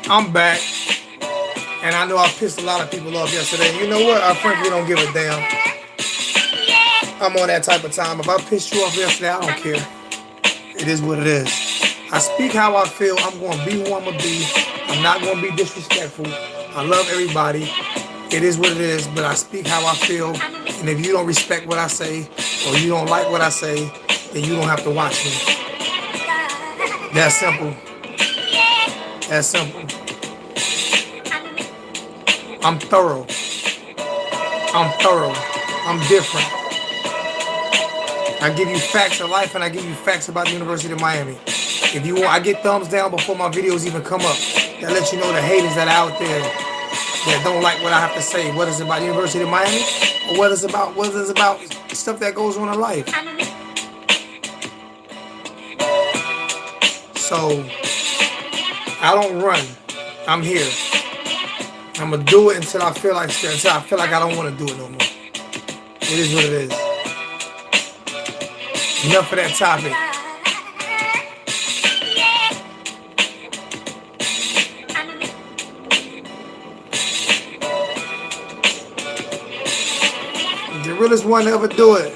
I'm back, and I know I pissed a lot of people off yesterday. You know what? I frankly don't give a damn. I'm on that type of time. If I pissed you off yesterday, I don't care. It is what it is. I speak how I feel. I'm going to be who I'm going to be. I'm not going to be disrespectful. I love everybody. It is what it is, but I speak how I feel. And if you don't respect what I say, or you don't like what I say, then you don't have to watch me. That's simple. That's simple. I'm thorough. I'm thorough. I'm different. I give you facts of life and I give you facts about the University of Miami. If you want, I get thumbs down before my videos even come up. That lets you know the haters that are out there that don't like what I have to say. What is it about the University of Miami? Or what is about stuff that goes on in life. So I don't run. I'm here. I'm gonna do it until I feel like I don't want to do it no more. It is what it is. Enough of that topic. The realest one to ever do it.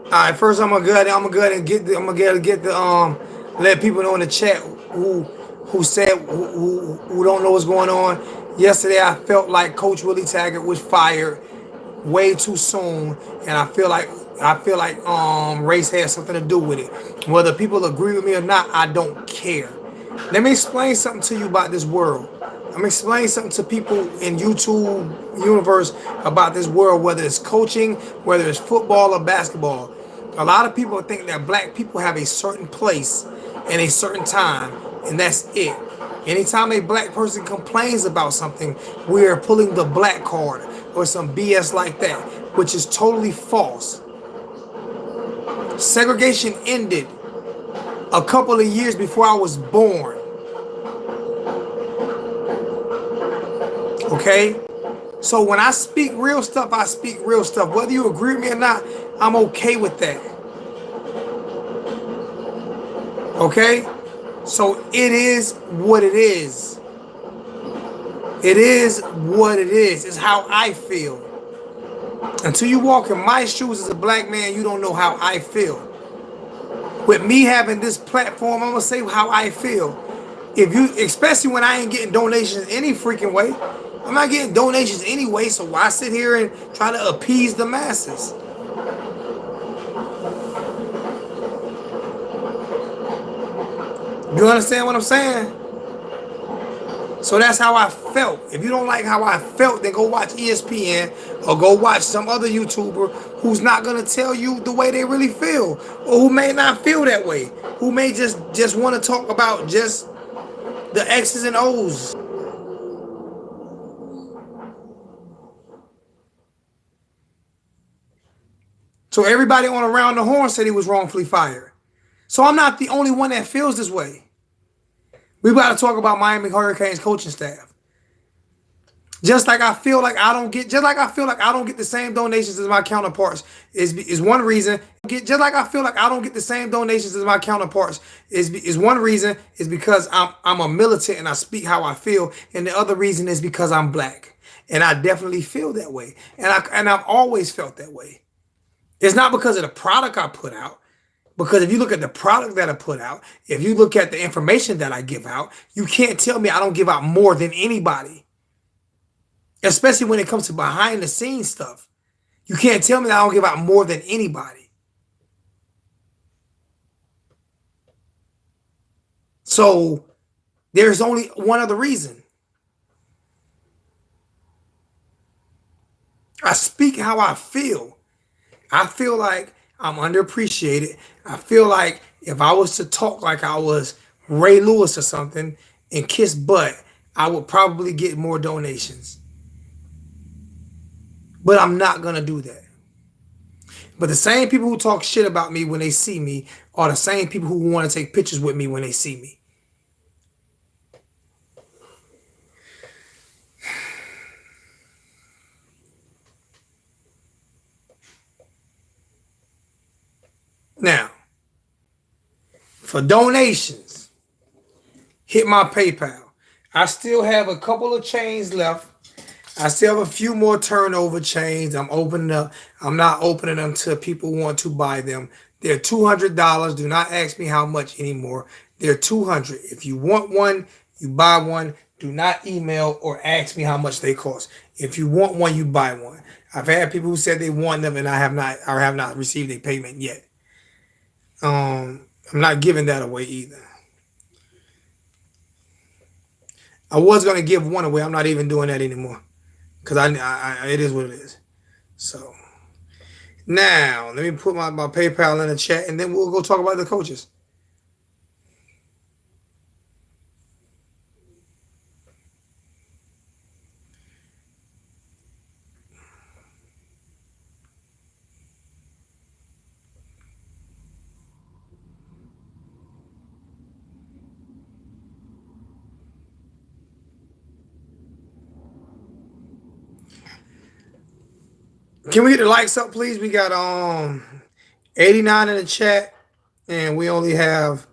All right, first I'm gonna go ahead and get the let people know in the chat who said who don't know what's going on. Yesterday I felt like Coach Willie Taggart was fired way too soon, and I feel like race has something to do with it. Whether people agree with me or not, I don't care. Let me explain something to you about this world. I'm explaining something to people in YouTube universe about this world, whether it's coaching, whether it's football or basketball. A lot of people think that black people have a certain place and a certain time, and that's it. Anytime a black person complains about something, we are pulling the black card or some BS like that, which is totally false. Segregation ended a couple of years before I was born. Okay? So when I speak real stuff, I speak real stuff. Whether you agree with me or not, I'm okay with that. Okay? So it is what it is. It is what it is. It's how I feel. Until you walk in my shoes as a black man, you don't know how I feel. With me having this platform, I'm gonna say how I feel. If you, especially when I ain't getting donations any freaking way, I'm not getting donations anyway, so why sit here and try to appease the masses? You understand what I'm saying? So that's how I felt. If you don't like how I felt, then go watch ESPN or go watch some other YouTuber who's not gonna tell you the way they really feel, or who may not feel that way, who may just want to talk about just the X's and O's. So everybody on Around the Horn said he was wrongfully fired. So I'm not the only one that feels this way. We got to talk about Miami Hurricanes coaching staff. Just like I feel like I don't get the same donations as my counterparts is one reason. Just like I feel like I don't get the same donations as my counterparts is one reason is because I'm a militant and I speak how I feel, and the other reason is because I'm black, and I definitely feel that way, and I've always felt that way. It's not because of the product I put out. Because if you look at the product that I put out, if you look at the information that I give out, you can't tell me I don't give out more than anybody. Especially when it comes to behind the scenes stuff. You can't tell me that I don't give out more than anybody. So there's only one other reason. I speak how I feel. I feel like I'm underappreciated. I feel like if I was to talk like I was Ray Lewis or something and kiss butt, I would probably get more donations. But I'm not going to do that. But the same people who talk shit about me when they see me are the same people who want to take pictures with me when they see me. Now, for donations, hit my PayPal. I still have a couple of chains left. I still have a few more turnover chains. I'm opening up. I'm not opening them till people want to buy them. They're $200. Do not ask me how much anymore. They're $200. If you want one, you buy one. Do not email or ask me how much they cost. If you want one, you buy one. I've had people who said they want them, and I have not received a payment yet. I'm not giving that away either. I was gonna give one away. I'm not even doing that anymore because it is what it is. So now let me put my PayPal in the chat, and then we'll go talk about the coaches. Can we get the likes up, please? We got 89 in the chat, and we only have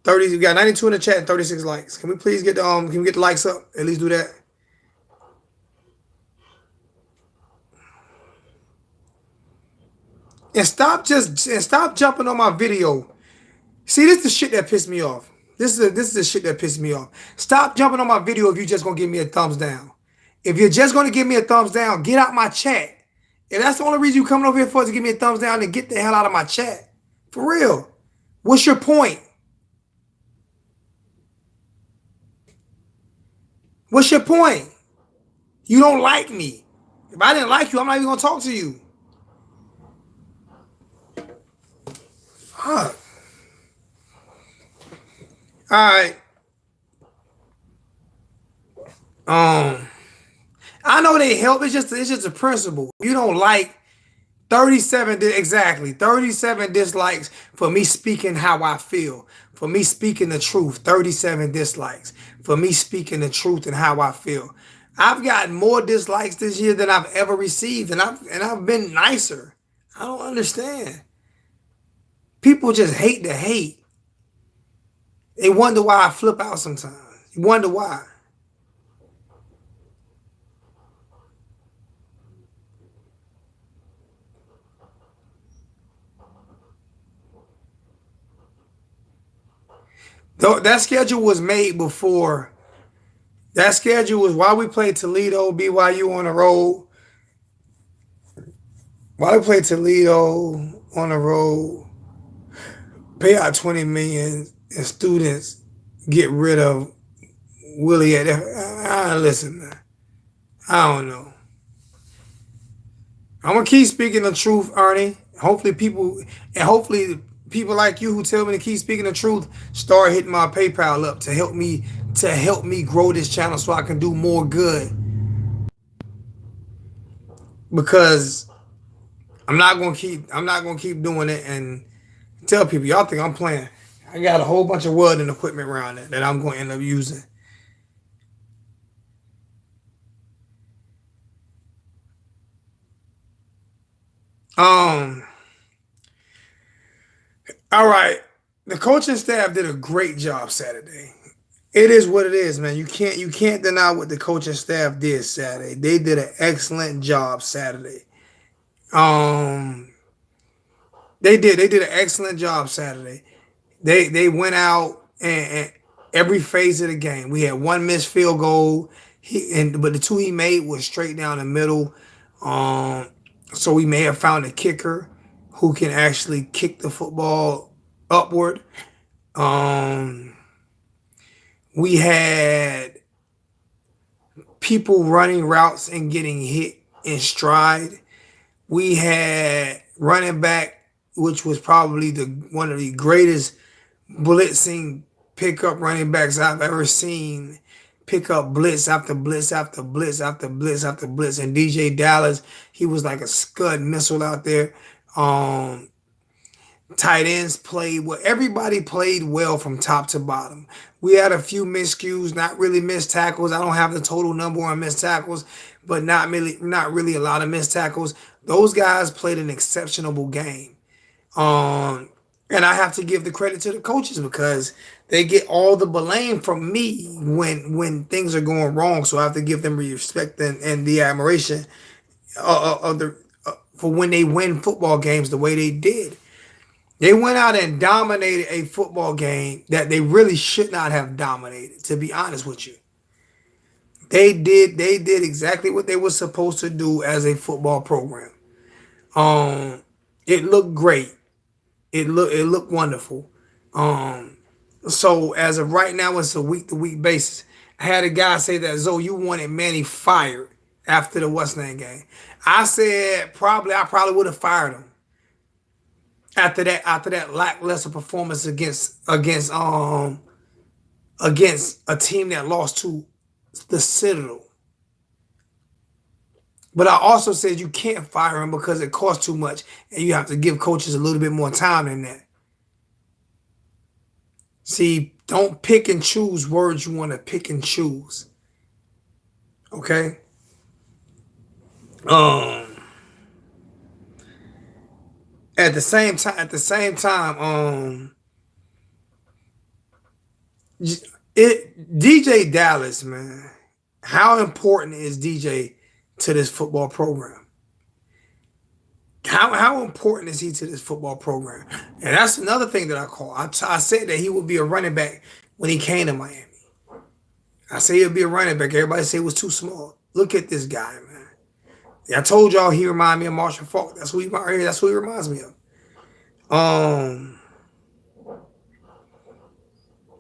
30. We got 92 in the chat and 36 likes. Can we please get the Can we get the likes up? At least do that. And stop jumping on my video. See, this is the shit that pissed me off. This is the shit that pissed me off. Stop jumping on my video if you're just gonna give me a thumbs down. If you're just gonna give me a thumbs down, get out my chat. If that's the only reason you coming over here for is to give me a thumbs down, then get the hell out of my chat. For real. What's your point? What's your point? You don't like me. If I didn't like you, I'm not even gonna talk to you. Fuck. All right. I know they help. It's just a principle. You don't like 37 exactly 37 dislikes for me speaking how I feel, for me speaking the truth. 37 dislikes for me speaking the truth and how I feel. I've gotten more dislikes this year than I've ever received, and I've been nicer. I don't understand. People just hate to hate. They wonder why I flip out sometimes. You wonder why. That schedule was made before. That schedule was while we played Toledo, BYU on the road. While we played Toledo on the road, pay out 20 million and students get rid of Willie at listen, man. I don't know. I'm gonna keep speaking the truth, Ernie. Hopefully people like you who tell me to keep speaking the truth start hitting my PayPal up to help me grow this channel so I can do more good. Because I'm not gonna keep doing it and tell people y'all think I'm playing. I got a whole bunch of welding equipment around it that I'm gonna end up using. All right. The coaching staff did a great job Saturday. It is what it is, man. You can't deny what the coaching staff did Saturday. They did an excellent job Saturday. Um, they did an excellent job Saturday. They went out and every phase of the game. We had one missed field goal. But the two he made was straight down the middle. So we may have found a kicker who can actually kick the football upward. We had people running routes and getting hit in stride. We had running back, which was probably one of the greatest blitzing pickup running backs I've ever seen, pick up blitz after blitz after blitz after blitz after blitz. And DJ Dallas, he was like a scud missile out there. Um, Tight ends played well. Everybody played well from top to bottom. We had a few miscues, not really missed tackles. I don't have the total number on missed tackles, but not really a lot of missed tackles. Those guys played an exceptional game. Um, and I have to give the credit to the coaches because they get all the blame from me when things are going wrong. So I have to give them respect and the admiration of the for when they win football games the way they did. They went out and dominated a football game that they really should not have dominated, to be honest with you. They did exactly what they were supposed to do as a football program. Um it looked great. It looked wonderful. Um so as of right now, it's a week to week basis. I had a guy say that, Zoe, you wanted Manny fired after the West End game. I said I probably would have fired him after that lackluster performance against a team that lost to the Citadel. But I also said you can't fire him because it costs too much and you have to give coaches a little bit more time than that. See, don't pick and choose words you want to pick and choose. Okay? Um at the same time, DJ Dallas, man. How important is DJ to this football program? How important is he to this football program? And that's another thing that I call. I said that he would be a running back when he came to Miami. I say he'll be a running back. Everybody say it was too small. Look at this guy, man. I told y'all he remind me of Marshall Faulk. That's who he reminds me of. Um,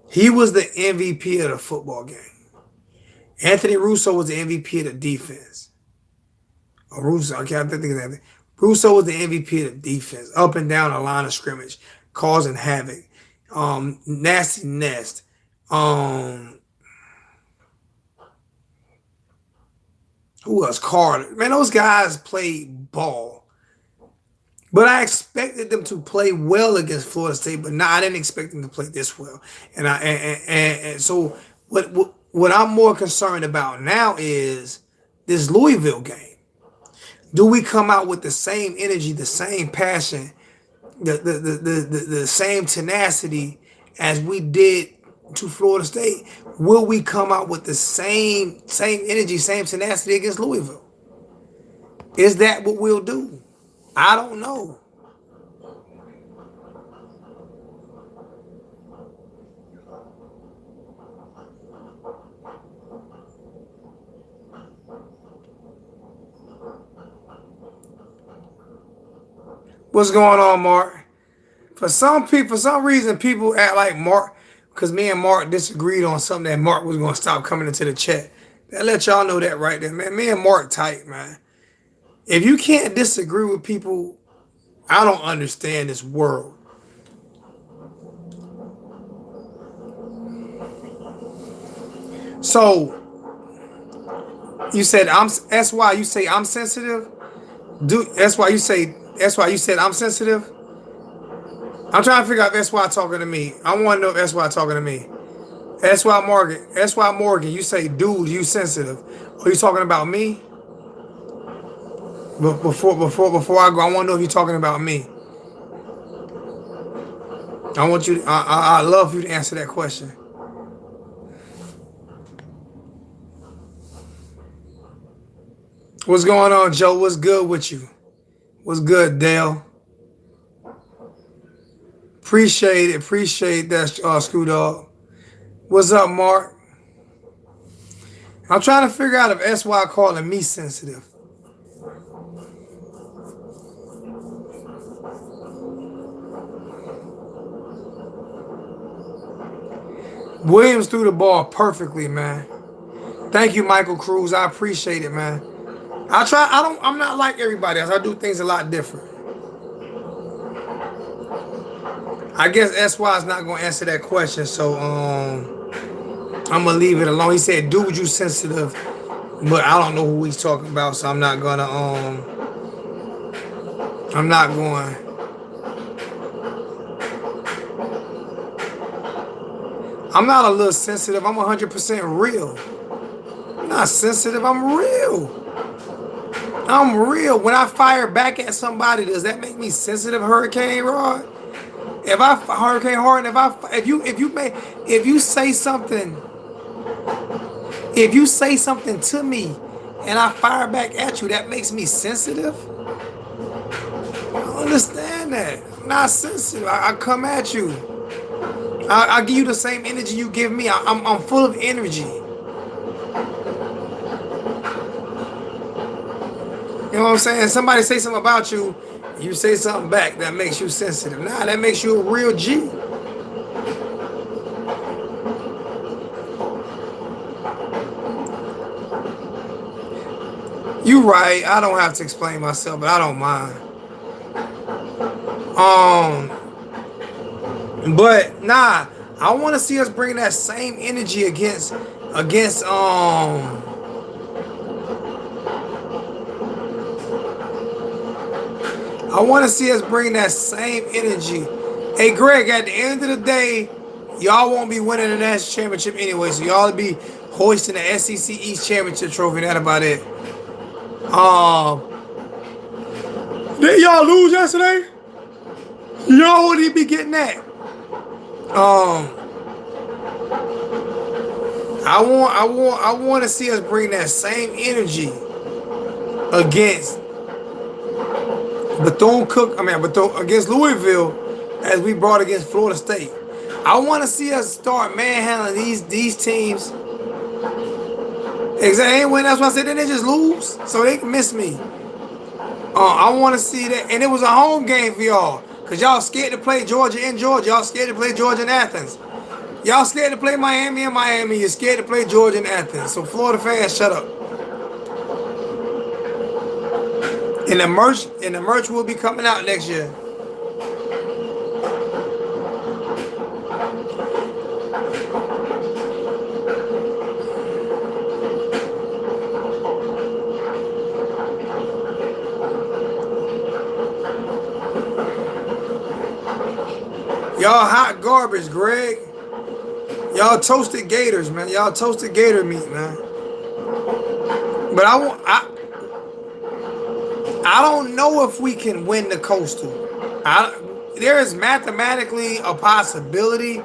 he was the MVP of the football game. Anthony Russo was the MVP of the defense. Russo, I can't think of that. Russo was the MVP of the defense, up and down the line of scrimmage, causing havoc. Nasty Nest. Um, who else? Carter. Man, those guys played ball. But I expected them to play well against Florida State, but I didn't expect them to play this well. And so what I'm more concerned about now is this Louisville game. Do we come out with the same energy, the same passion, the same tenacity as we did to Florida State? Will we come out with the same energy, same tenacity against Louisville? Is that what we'll do? I don't know. What's going on, Mark? For some reason, people act like Mark, because me and Mark disagreed on something that Mark was going to stop coming into the chat. That let y'all know that right there, man. Me and Mark tight, man. If you can't disagree with people, I don't understand this world. So you said that's why you say I'm sensitive. That's why you said I'm sensitive. I'm trying to figure out if that's why talking to me. I want to know if that's why talking to me. That's why Morgan. You say, dude, you sensitive. Are you talking about me? Before I go, I want to know if you're talking about me. I want you. I love you to answer that question. What's going on, Joe? What's good with you? What's good, Dale? Appreciate that, Screw Dog. What's up, Mark? I'm trying to figure out if SY calling me sensitive. Williams threw the ball perfectly, man. Thank you, Michael Cruz. I appreciate it, man. I'm not like everybody else. I do things a lot different. I guess SY is not gonna answer that question, so I'm gonna leave it alone. He said, "Dude, you sensitive," but I don't know who he's talking about, so I'm not gonna. I'm not going. I'm not a little sensitive. I'm 100% real. I'm not sensitive. I'm real. I'm real. When I fire back at somebody, does that make me sensitive, Hurricane Rod? If I Hurricane Harden, if you say something, if you say something to me, and I fire back at you, that makes me sensitive. I don't understand that. I'm not sensitive. I come at you. I give you the same energy you give me. I'm full of energy. You know what I'm saying? Somebody say something about you, you say something back that makes you sensitive. Nah, that makes you a real G. You right. I don't have to explain myself, but I don't mind. But nah, I want to see us bring that same energy against. I want to see us bring that same energy. Hey, Greg, at the end of the day, y'all won't be winning the national championship anyway, so y'all be hoisting the SEC East championship trophy. That about it. Did y'all lose yesterday? Y'all wouldn't be getting that. I want to see us bring that same energy against against Louisville as we brought against Florida State. I want to see us start manhandling these teams. Exactly. When that's why I said then they just lose, so they can miss me. I want to see that, and it was a home game for y'all, cause y'all scared to play Georgia in Georgia. Y'all scared to play Georgia in Athens. Y'all scared to play Miami in Miami. You're scared to play Georgia in Athens. So Florida fans, shut up. And the merch will be coming out next year. Y'all hot garbage, Greg. Y'all toasted gators, man. Y'all toasted gator meat, man. But I don't know if we can win the Coastal. There is mathematically a possibility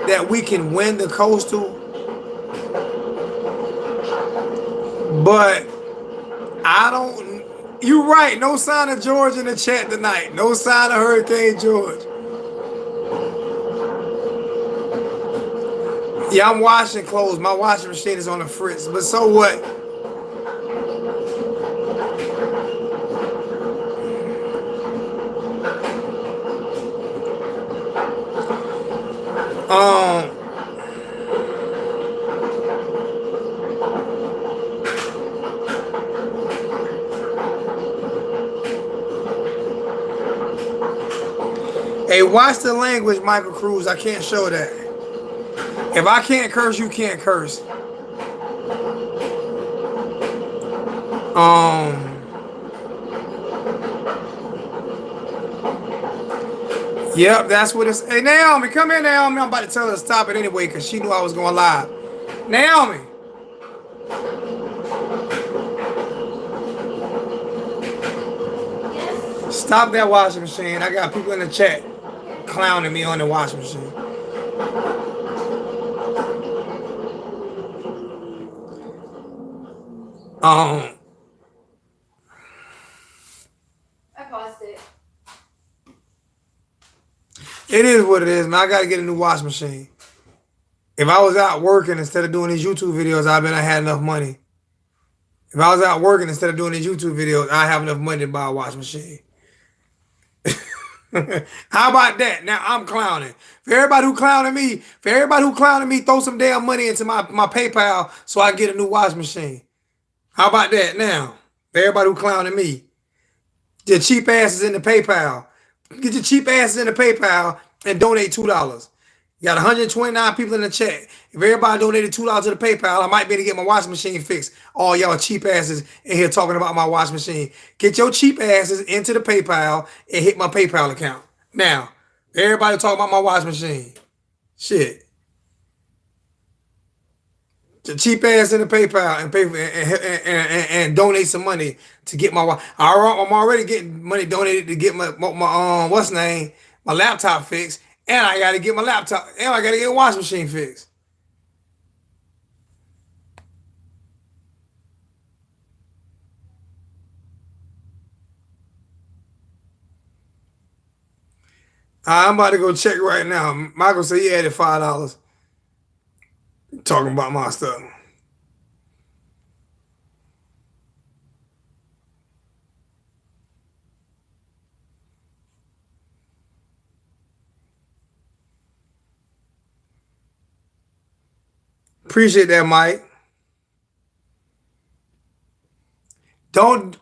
that we can win the Coastal, but I don't. You're right. No sign of George in the chat tonight. No sign of Hurricane George. Yeah, I'm washing clothes. My washing machine is on the fritz. But so what? Um, hey, watch the language, Michael Cruz. I can't show that. If I can't curse, you can't curse. Yep, that's what it's. Hey, Naomi, come here, Naomi. I'm about to tell her to stop it anyway because she knew I was going live. Naomi. Stop that washing machine. I got people in the chat clowning me on the washing machine. I paused it. It is what it is, man. I got to get a new washing machine. If I was out working instead of doing these YouTube videos, I bet I had enough money. If I was out working instead of doing these YouTube videos, I have enough money to buy a washing machine. How about that? Now I'm clowning. For everybody who clowning me, throw some damn money into my PayPal so I can get a new washing machine. How about that now? For everybody who clowning me. Your cheap asses in the PayPal. Get your cheap asses in the PayPal and donate $2. You got 129 people in the chat. If everybody donated $2 to the PayPal, I might be able to get my washing machine fixed. All y'all cheap asses in here talking about my washing machine. Get your cheap asses into the PayPal and hit my PayPal account. Now, everybody talking about my washing machine. Shit. The cheap ass in the PayPal and pay and donate some money to get my. I'm already getting money donated to get my what's name, my laptop fixed, and I got to get my laptop and I got to get a washing machine fixed. I'm about to go check right now. Michael said he added $5. Talking about my stuff. Appreciate that, Mike. Don't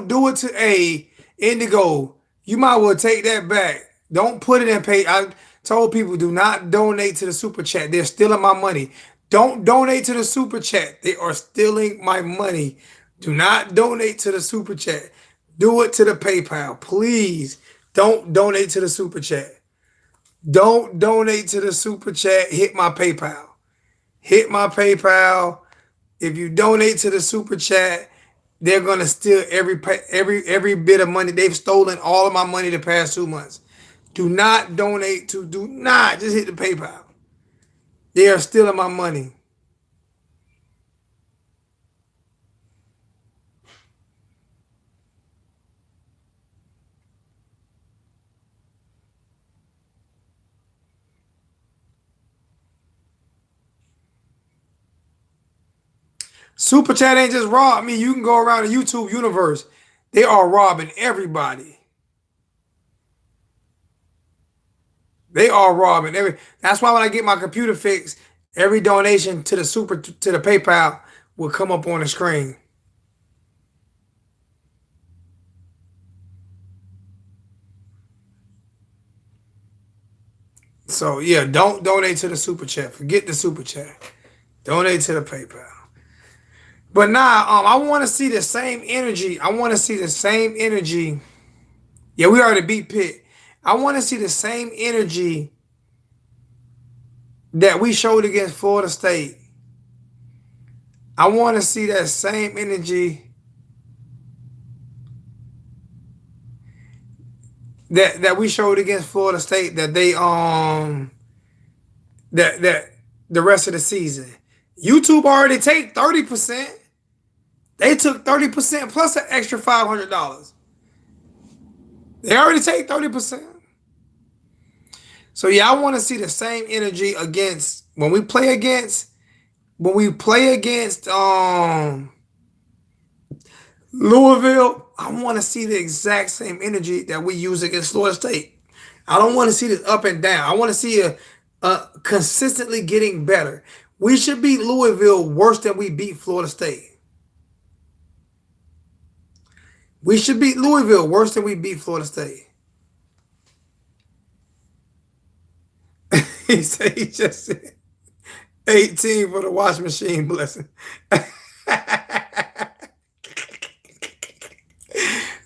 do it to Indigo. You might well take that back. Don't put it in pay. I told people do not donate to the super chat. They're stealing my money. Don't donate to the super chat. They are stealing my money. Do not donate to the super chat. Do it to the PayPal. Please don't donate to the super chat. Don't donate to the super chat. Hit my PayPal. Hit my PayPal. If you donate to the super chat, they're gonna steal every bit of money. They've stolen all of my money the past 2 months. Do not donate to. Do not just hit the PayPal. They are stealing my money. Super chat ain't just rob me. You can go around the YouTube universe. They are robbing everybody. They are robbing every. That's why when I get my computer fixed, every donation to the PayPal will come up on the screen. So yeah, don't donate to the super chat. Forget the super chat. Donate to the PayPal. But nah, I want to see the same energy. I want to see the same energy. Yeah, we already beat Pitt. I want to see the same energy that we showed against Florida State. I want to see that same energy that we showed against Florida State that they that the rest of the season. YouTube already take 30%. They took 30% plus an extra $500. They already take 30%. So yeah, I want to see the same energy against when we play against Louisville. I want to see the exact same energy that we use against Florida State. I don't want to see this up and down. I want to see a consistently getting better. We should beat Louisville worse than we beat Florida State. We should beat Louisville worse than we beat Florida State. He said he just said 18 for the washing machine blessing.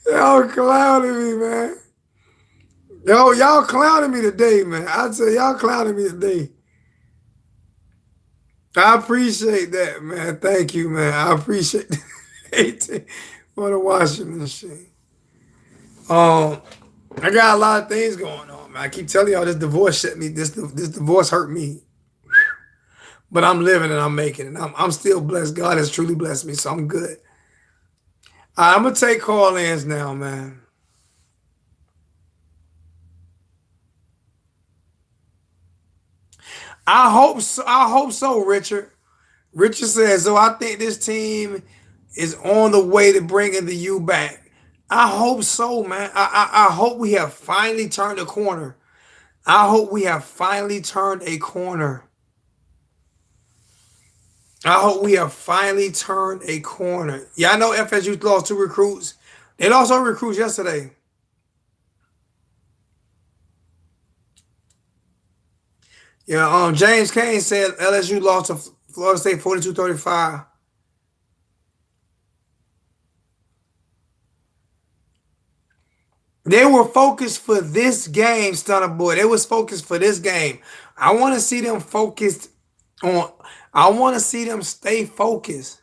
Y'all clowning me, man. Y'all clowning me today, man. I say y'all clowning me today. I appreciate that, man. Thank you, man. I appreciate 18 for the washing machine. I got a lot of things going on, man. I keep telling y'all this divorce shit me. This divorce hurt me. But I'm living and I'm making it. I'm still blessed. God has truly blessed me, so I'm good. All right, I'm gonna take call-ins now, man. I hope so, Richard. Richard says, so I think this team is on the way to bringing the U back. I hope so, man. I hope we have finally turned a corner. I hope we have finally turned a corner. I hope we have finally turned a corner. Yeah, I know FSU lost 2 recruits. They lost all recruits yesterday. Yeah, James Kane said LSU lost to Florida State 42-35. They were focused for this game, Stunner Boy. They was focused for this game. I want to see them focused on. I want to see them stay focused.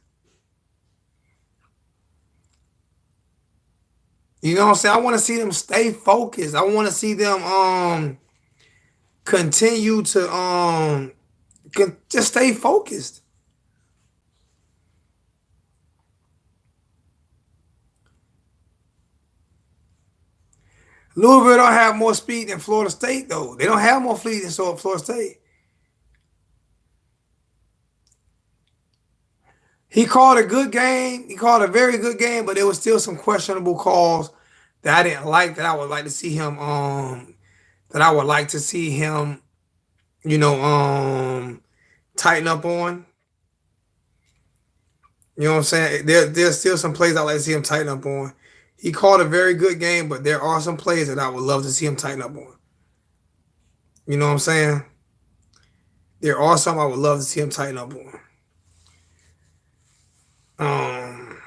You know what I'm saying? I want to see them stay focused. I want to see them continue to just stay focused. Louisville don't have more speed than Florida State though. They don't have more speed than Florida State. He called a good game. He called a very good game, but there was still some questionable calls that I didn't like. That I would like to see him. That I would like to see him. You know, tighten up on. You know what I'm saying? There's still some plays I'd like to see him tighten up on. He called a very good game, but there are some plays that I would love to see him tighten up on. You know what I'm saying? There are some I would love to see him tighten up on. Um,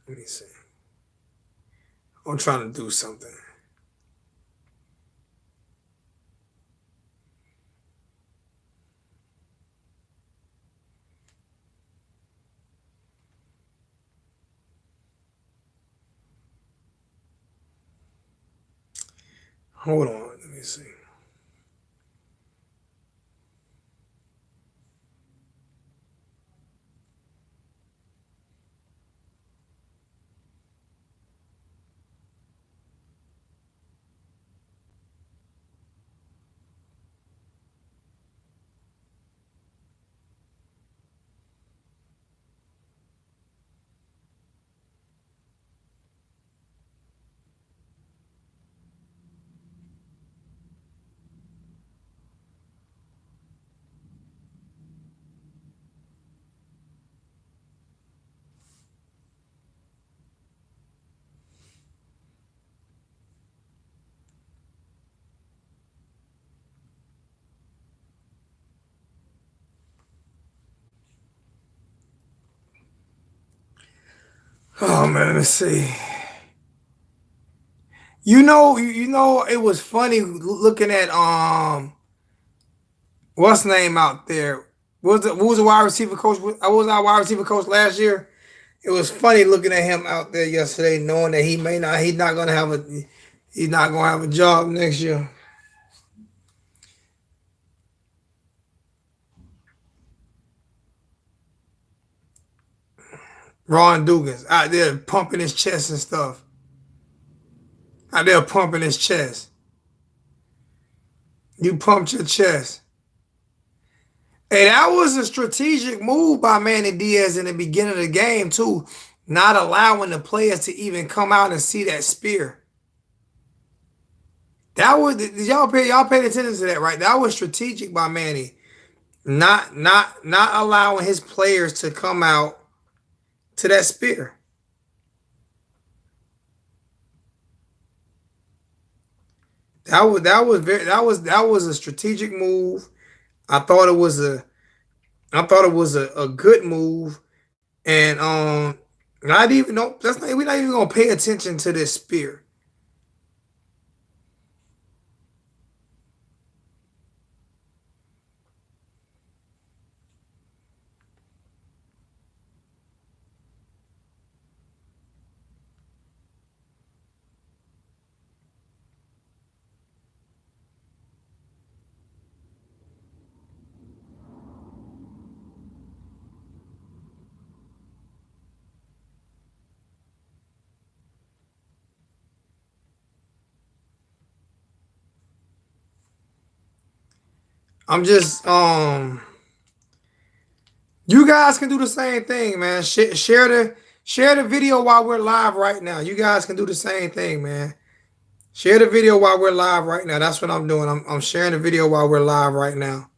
Let me see. I'm trying to do something. Hold on. Let me see. Oh man, let me see. It was funny looking at what's name out there. What was the wide receiver coach? I was our wide receiver coach last year. It was funny looking at him out there yesterday, knowing that he's not gonna have a job next year. Ron Dugan's out there pumping his chest and stuff. Out there pumping his chest. You pumped your chest. Hey, that was a strategic move by Manny Diaz in the beginning of the game too, not allowing the players to even come out and see that spear. That was did y'all paid attention to that, right? That was strategic by Manny, not allowing his players to come out to that spear. That was a strategic move. I thought it was a a good move, and not even no that's not we're not even gonna pay attention to this spear. I'm just you guys can do the same thing, man. Share the video while we're live right now. You guys can do the same thing, man. Share the video while we're live right now. That's what I'm doing. I'm sharing the video while we're live right now.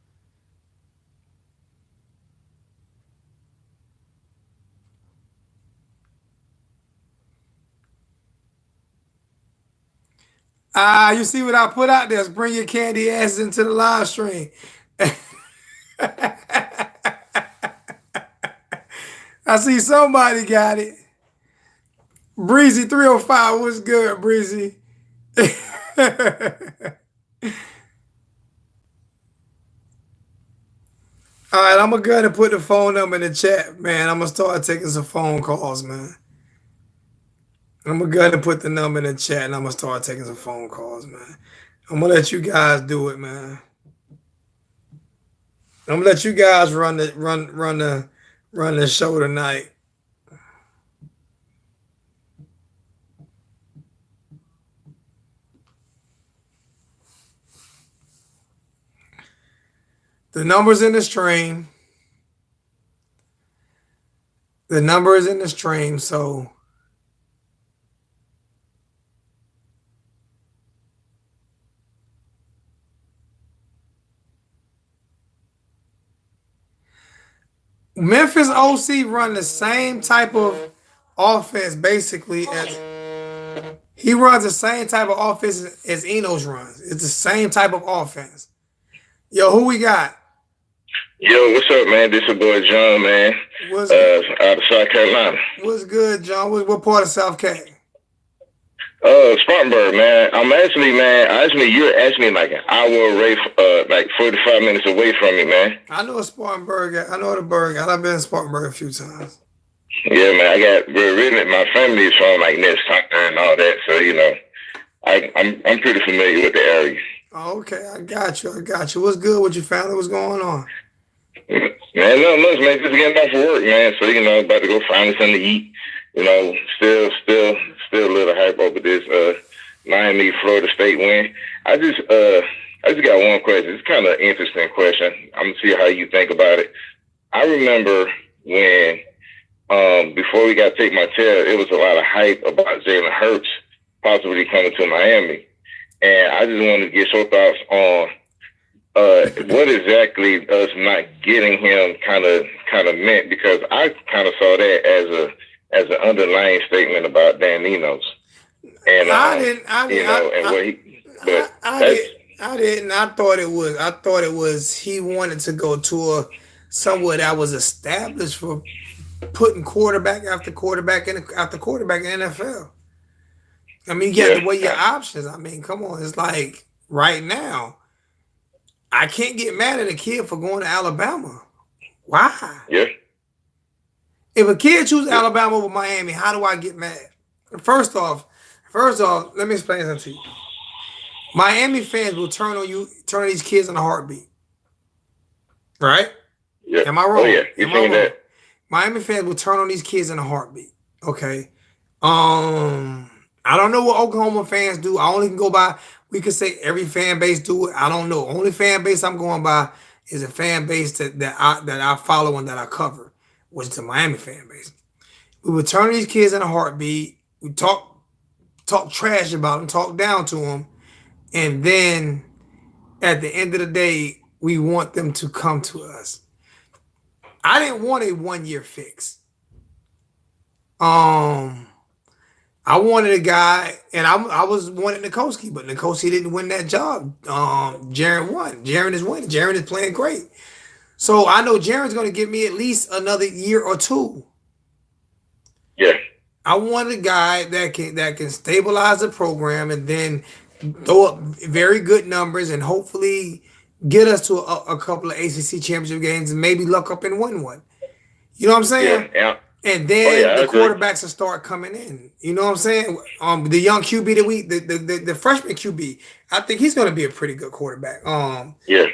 You see what I put out there? Bring your candy asses into the live stream. I see somebody got it. Breezy 305, what's good, Breezy? All right, I'm gonna go ahead and put the phone number in the chat, man. I'm gonna start taking some phone calls, man. I'm gonna go ahead and put the number in the chat, and I'm gonna start taking some phone calls, man. I'm gonna let you guys do it, man. I'm gonna let you guys run the show tonight. The number's in the stream. The number is in the stream, so Memphis OC run the same type of offense basically as he runs the same type of offense as Enos runs. It's the same type of offense. Yo, who we got? Yo, what's up, man? This your boy John, man. What's out of South Carolina. What's good, John? What part of South Carolina? Spartanburg, man. You're actually like an hour away, like 45 minutes away from me, man. I know a Spartanburg. I know the Berg. I've been in Spartanburg a few times. Yeah, man. I got really my family is from like next time and all that, so I'm pretty familiar with the area. Okay, I got you. What's good with your family? What's going on? Man, nothing much, man. Just getting off of work, man. So about to go find something to eat. Still a little hype over this Miami Florida State win. I just got one question. It's kind of an interesting question. I'm gonna see how you think about it. I remember when before we got to take my test, it was a lot of hype about Jalen Hurts possibly coming to Miami, and I just wanted to get your thoughts on what exactly us not getting him kind of meant, because I kind of saw that as an underlying statement about Dan Enos. And I didn't. I thought it was he wanted to go to somewhere that was established for putting quarterback after quarterback after quarterback in the NFL. I mean, you got to weigh your options. I mean, come on. It's like right now, I can't get mad at a kid for going to Alabama. Why? Yeah. If a kid chooses Alabama over Miami, how do I get mad? First off, let me explain something to you. Miami fans will turn on these kids in a heartbeat. Right? Yeah. Am I wrong? Oh, yeah. You're saying that. Miami fans will turn on these kids in a heartbeat. Okay. I don't know what Oklahoma fans do. I only can go by, we could say every fan base do it. I don't know. Only fan base I'm going by is a fan base that I follow and that I cover, which is the Miami fan base. We would turn these kids in a heartbeat. We talk trash about them, talk down to them, and then at the end of the day, we want them to come to us. I didn't want a 1-year fix. I wanted a guy, and I was wanting Nikoski, but Nikoski didn't win that job. Jaren won. Jaren is winning. Jaren is playing great. So I know Jaren's going to give me at least another year or two. Yeah. I want a guy that can stabilize the program and then throw up very good numbers and hopefully get us to a couple of ACC championship games and maybe luck up and win one. You know what I'm saying? Yeah. And then the quarterbacks will start coming in. You know what I'm saying? The young QB the freshman QB, I think he's going to be a pretty good quarterback. Yeah.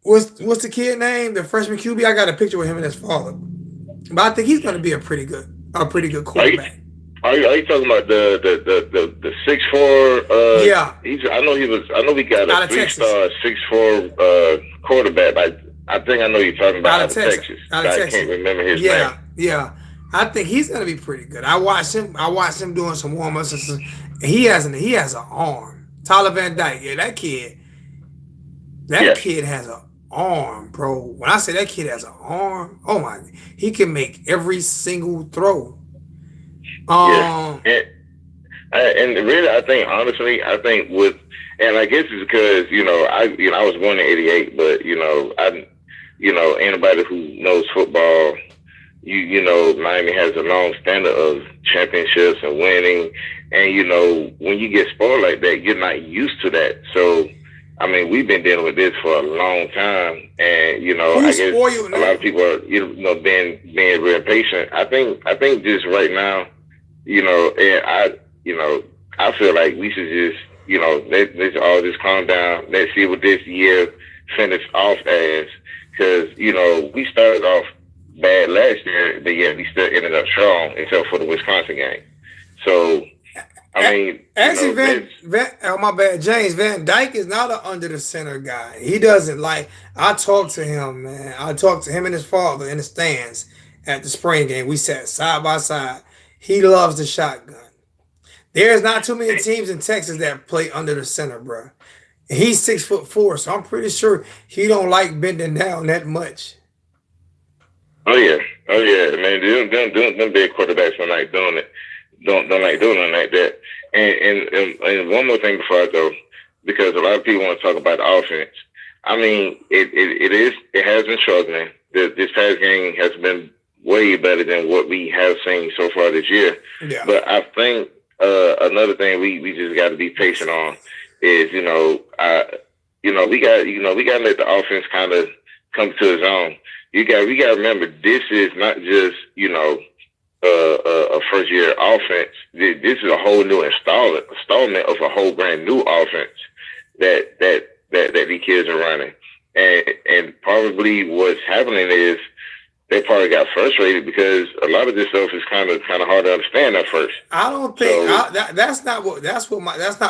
What's the kid name? The freshman QB. I got a picture with him and his father, but I think he's going to be a pretty good quarterback. Are you talking about the 6'4"? Yeah. I know we got a 3-star 6'4" quarterback. I think I know you're talking about out of Texas. I can't remember his name. Yeah. I think he's gonna be pretty good. I watched him doing some warm-ups. He has an arm. Tyler Van Dyke, that kid has an arm, bro. When I say that kid has an arm, oh my, he can make every single throw. And really, I think honestly, I think with, and I guess it's because I was born in '88, but anybody who knows football, Miami has a long standard of championships and winning, and when you get spoiled like that, you're not used to that. So, I mean, we've been dealing with this for a long time, and I Who's guess spoiled a lot of now? people are being real patient. I think just right now, and I feel like we should just let's all just calm down. Let's see what this year finish off as, because we started off bad last year, but yet we still ended up strong, except for the Wisconsin game. So I mean, Actually, that's Oh my bad, James Van Dyke is not an under the center guy. He doesn't like. I talked to him, man. I talked to him and his father in the stands at the spring game. We sat side by side. He loves the shotgun. There's not too many teams in Texas that play under the center, bro. He's 6'4", so I'm pretty sure he don't like bending down that much. oh yeah, oh yeah, man. Them big quarterbacks don't like doing it. Don't like doing it like that. And one more thing before I go, because a lot of people want to talk about the offense. I mean, it has been struggling. This past game has been way better than what we have seen so far this year. Yeah. But I think another thing we just got to be patient on is we got to let the offense kind of come to its own. We got to remember, this is not just a first year offense. This is a whole new installment of a whole brand new offense that these kids are running. And probably what's happening is they probably got frustrated because a lot of this stuff is kind of hard to understand at first. I don't think So that's not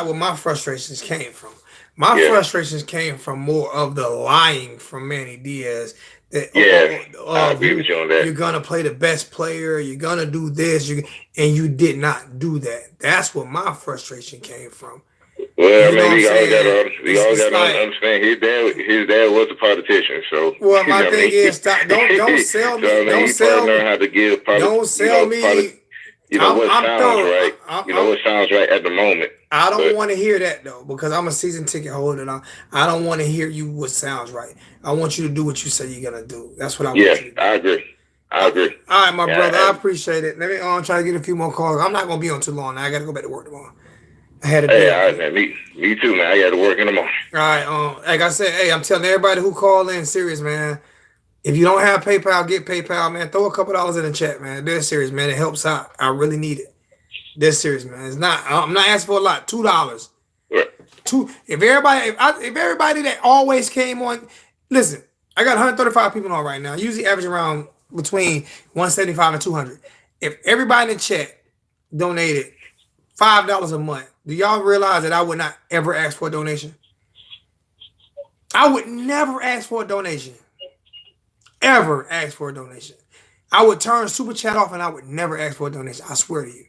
what my frustrations came from. My yeah, frustrations came from more of the lying from Manny Diaz that yeah, I of agree with you on that. you're gonna play the best player, you're gonna do this, and you did not do that. That's what my frustration came from. Well, I You know mean, what I'm saying? we all It's got to like, understand his dad was a politician, so well, my I thing mean, is, stop. Don't sell so I me. mean, he probably learned how to give Don't sell me. what I'm sounds thorough. right, what sounds right at the moment. I don't But want to hear that though, because I'm a season ticket holder. And I don't want to hear you what sounds right. I want you to do what you say you're gonna do. That's what I yeah, want you to do. I agree. I All agree. right, my Yeah, brother. I appreciate it. Let me try to get a few more calls. I'm not gonna be on too long now. I gotta go back to work tomorrow. I had a hey, day all off. right, man. Me too, man. I got to work in the morning. All right. Like I said, hey, I'm telling everybody who call in, serious, man. If you don't have PayPal, get PayPal, man. Throw a couple dollars in the chat, man. Dead serious, man. It helps out. I really need it. Dead serious, man. It's not. I'm not asking for a lot. $2. Right. If everybody that always came on, listen. I got 135 people on right now. Usually average around between 175 and 200. If everybody in the chat donated $5 a month, do y'all realize that I would not ever ask for a donation? I would never ask for a donation. Ever ask for a donation. I would turn super chat off and I would never ask for a donation. I swear to you.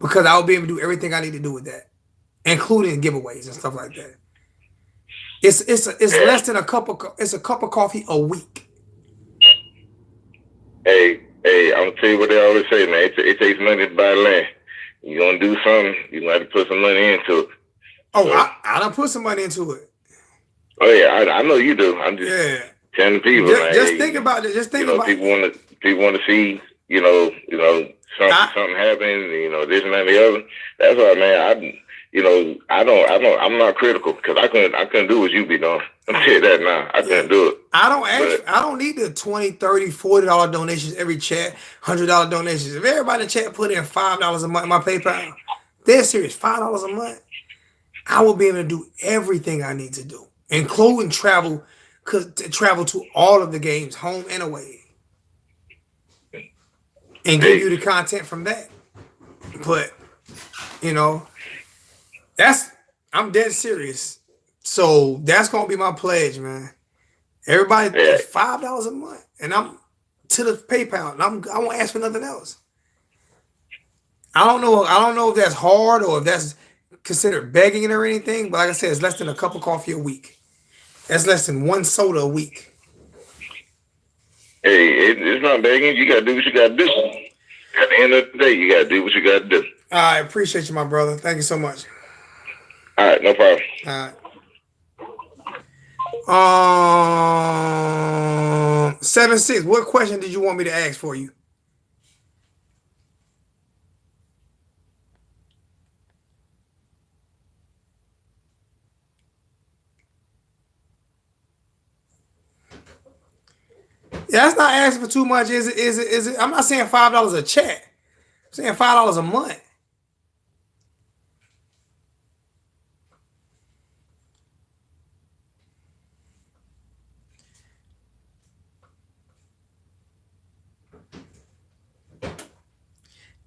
Because I will be able to do everything I need to do with that, including giveaways and stuff like that. It's less than a cup of coffee a week. Hey, I'm gonna tell you what they always say, man. It takes money to buy land. You gonna do something, you gonna have to put some money into it. Oh, So, I done put some money into it. oh yeah, I know you do. I'm just Yeah. telling people, man. Just Hey, think about it. Just think about it. people want to see, something happen. This and that and the other. That's why, man. I'm not critical because I couldn't do what you be doing. I'm tell you that now. I couldn't do it. I don't But I don't need the $20, $30, $40 donations every chat, $100 donations. If everybody in the chat put in $5 a month in my PayPal, they're serious, $5 a month, I will be able to do everything I need to do, including travel to all of the games, home and away, and give hey, you the content from that. But you know, I'm dead serious. So that's gonna be my pledge, man. Everybody yeah, $5 a month, and I'm to the PayPal, and I won't ask for nothing else. I don't know. I don't know if that's hard or if that's considered begging or anything. But like I said, it's less than a cup of coffee a week. That's less than one soda a week. hey, it's not begging. You gotta do what you gotta do. At the end of the day, you gotta do what you gotta do. I appreciate you, my brother. Thank you so much. All right, no problem. All right. 7-6. What question did you want me to ask for you? Yeah, that's not asking for too much, is it? Is it? Is it? I'm not saying $5 a check. I'm saying $5 a month.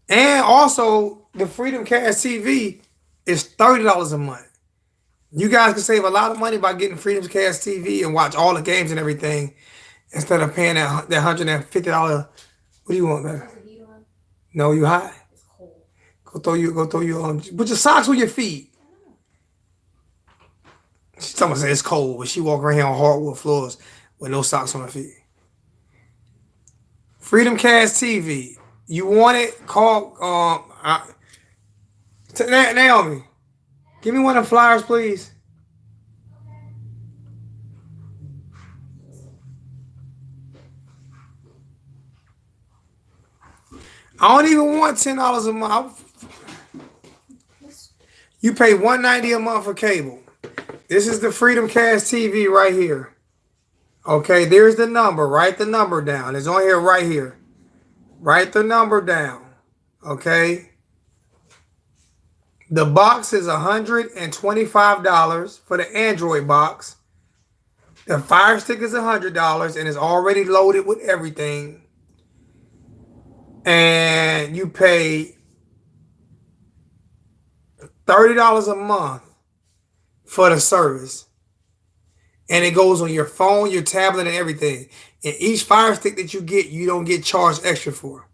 And also, the Freedom Cast TV is $30 a month. You guys can save a lot of money by getting Freedom's Cast TV and watch all the games and everything instead of paying that $150. What do you want, man? Is the heat on? No, you high. It's cold. Go throw your put your socks on your feet. Someone say it's cold, but she walk around here on hardwood floors with no socks on her feet. Freedom Cast TV. You want it? Call Naomi. Give me one of the flyers, please. I don't even want $10 a month. You pay $190 a month for cable. This is the Freedom Cast TV right here. Okay, there's the number. Write the number down. It's on here right here. Write the number down. Okay. The box is $125 for the Android box. The Fire Stick is $100 and it's already loaded with everything. And you pay $30 a month for the service. And it goes on your phone, your tablet, and everything. And each Fire Stick that you get, you don't get charged extra for.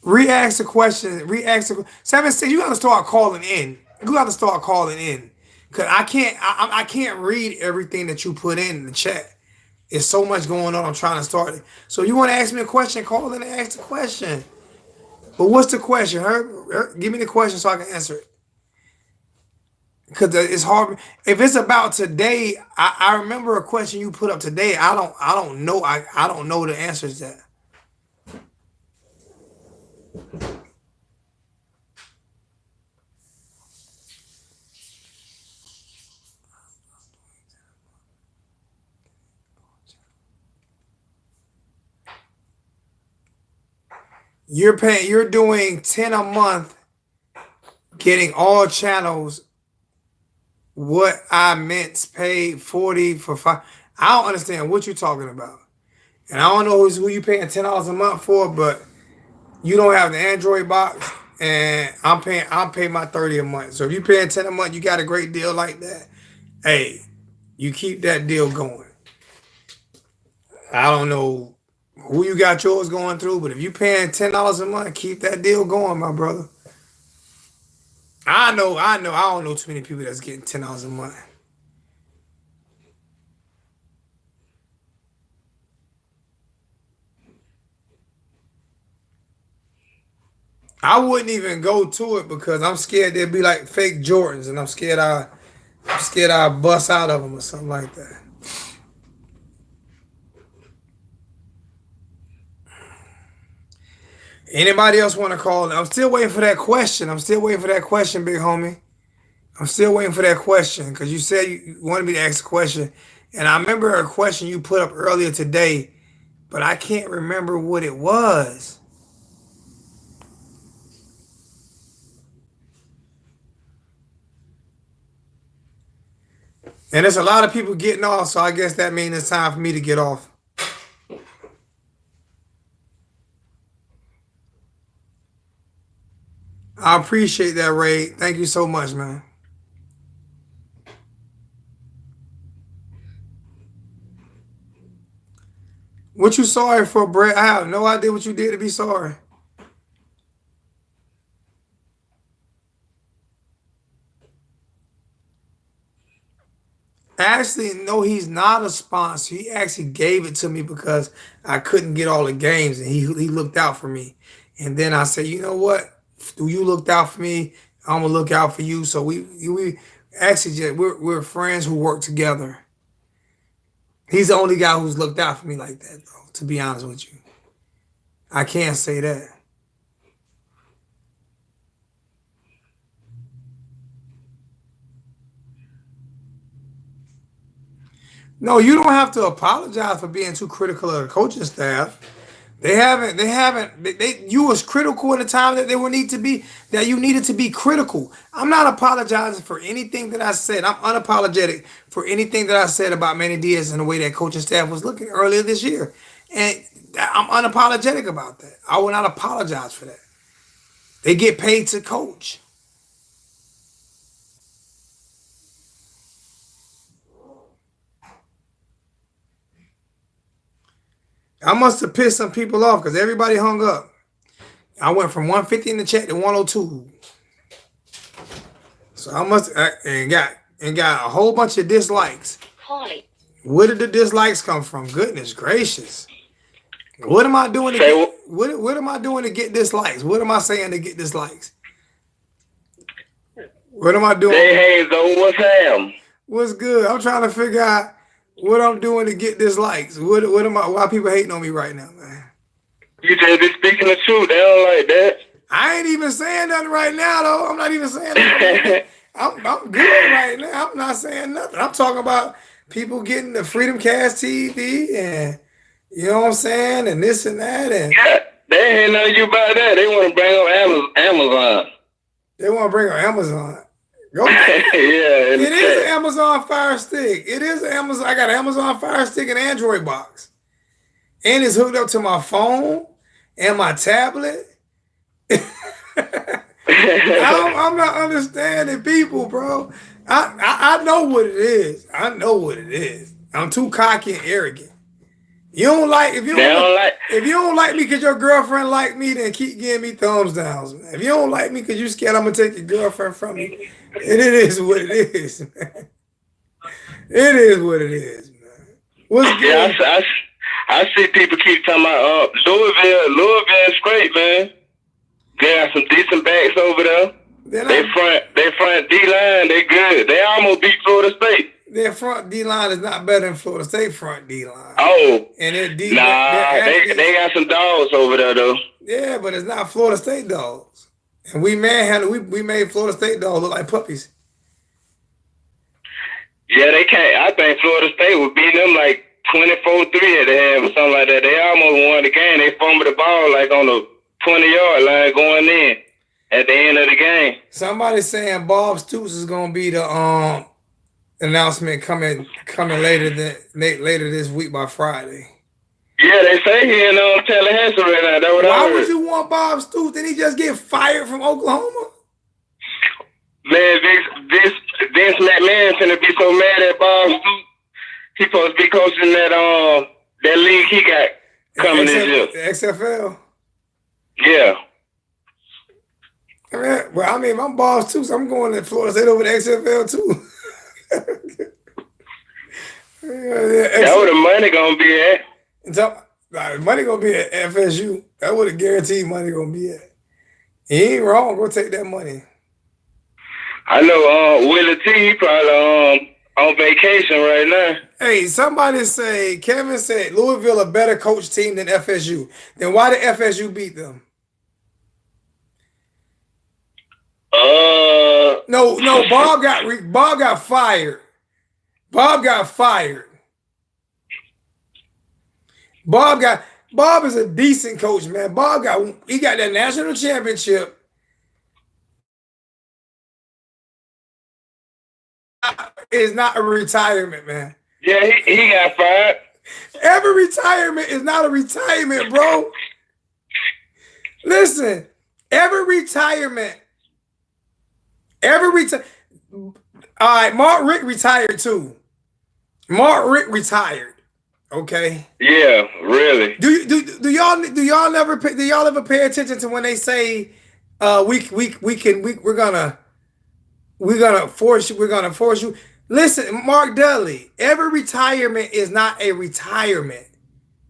Re-ask the question. Re-ask the 7-6. You got to start calling in. You got to start calling in, cause I can't read everything that you put in the chat. It's so much going on. I'm trying to start it. So you want to ask me a question? Call in and ask the question. But what's the question? Give me the question so I can answer it. Cause it's hard. If it's about today, I remember a question you put up today. I don't know. I don't know the answers to that. You're doing 10 a month, getting all channels. What I meant paid 40 for 5. I don't understand what you're talking about. And I don't know who you paying $10 a month for, but you don't have the Android box, and I'm paying my 30 a month. So if you're paying 10 a month, you got a great deal like that. Hey, you keep that deal going. I don't know who you got yours going through, but if you paying $10 a month, keep that deal going, my brother. I don't know too many people that's getting $10 a month. I wouldn't even go to it because I'm scared they'd be like fake Jordans, and I'm scared I bust out of them or something like that. Anybody else want to call? I'm still waiting for that question. I'm still waiting for that question, big homie. I'm still waiting for that question because you said you wanted me to ask a question, and I remember a question you put up earlier today, but I can't remember what it was. And there's a lot of people getting off, so I guess that means it's time for me to get off. I appreciate that, Ray. Thank you so much, man. What you sorry for, Brett? I have no idea what you did to be sorry. Actually, no, he's not a sponsor. He actually gave it to me because I couldn't get all the games, and he looked out for me. And then I said, you know what? You looked out for me. I'm gonna look out for you. So we actually we're friends who work together. He's the only guy who's looked out for me like that, though. To be honest with you, I can't say that. No, you don't have to apologize for being too critical of the coaching staff. They haven't. They haven't. You was critical at the time that they would need to be. That you needed to be critical. I'm not apologizing for anything that I said. I'm unapologetic for anything that I said about Manny Diaz and the way that coaching staff was looking earlier this year, and I'm unapologetic about that. I will not apologize for that. They get paid to coach. I must have pissed some people off because everybody hung up. I went from 150 in the chat to 102. So I must and got a whole bunch of dislikes. Where did the dislikes come from? Goodness gracious. What am I doing to get what am I doing to get dislikes? What am I saying to get dislikes? What am I doing? Hey, Hazo, what's Ham? What's good? I'm trying to figure out what I'm doing to get dislikes. What am I? Why people hating on me right now, man? You just be speaking the truth. They don't like that. I ain't even saying nothing right now, though. I'm not even saying nothing. I'm good right now. I'm not saying nothing. I'm talking about people getting the Freedom Cast TV and you know what I'm saying, and this and that, and Yeah, they ain't nothing you about that. They want to bring on Amazon. they want to bring on Amazon. Go. Yeah, It is an Amazon Fire Stick. It is an Amazon. I got an Amazon Fire Stick and Android box, and it's hooked up to my phone and my tablet. I'm not understanding people, bro. I know what it is. I know what it is. I'm too cocky and arrogant. You don't like if you don't like me because your girlfriend like me, then keep giving me thumbs downs, man. If you don't like me because you scared I'm gonna take your girlfriend from you, it is what it is, man. It is what it is, man. What's good? Yeah, I see people keep talking about Louisville is great, man. They got some decent backs over there. They front D line, they good. They almost beat Florida State. Their front D line is not better than Florida State front D line. Oh, and their D they got some dogs over there though. Yeah, but it's not Florida State dogs. And we made Florida State dogs look like puppies. Yeah, they can't. I think Florida State would beat them like 24-3 at the half or something like that. They almost won the game. They fumbled the ball like on the 20-yard line going in at the end of the game. Somebody saying Bob Stoops is gonna be the announcement coming later this week by Friday. Yeah, they say he in Tallahassee right now. That's what I heard. Why would you want Bob Stoops? Did he just get fired from Oklahoma? Man, Vince McMahon finna be so mad at Bob Stoops. He supposed to be coaching that league he got coming this year. The XFL. Yeah. I mean, I'm Bob Stoops. I'm going to Florida State over the XFL too. That's where the money gonna be at. Money gonna be at FSU. That's where the guaranteed money gonna be at. He ain't wrong. Go take that money. I know Willie T, he probably on vacation right now. Hey, Kevin said Louisville a better coach team than FSU. Then why did FSU beat them? No, Bob got fired. Bob is a decent coach, man. He got that national championship. It's not a retirement, man. Yeah, he got fired. Every retirement is not a retirement, bro. Listen, every retirement. All right, Mark Rick retired too. Mark Rick retired. Okay. Yeah, really. Do y'all ever pay attention to when they say we're gonna force you? Listen, Mark Dudley, every retirement is not a retirement.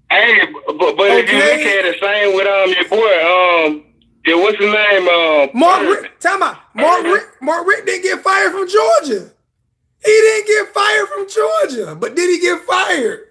Hey, but if you look at it, same with your boy, yeah, what's his name? Mark Rick, tell me, Mark Rick didn't get fired from Georgia. He didn't get fired from Georgia, but did he get fired?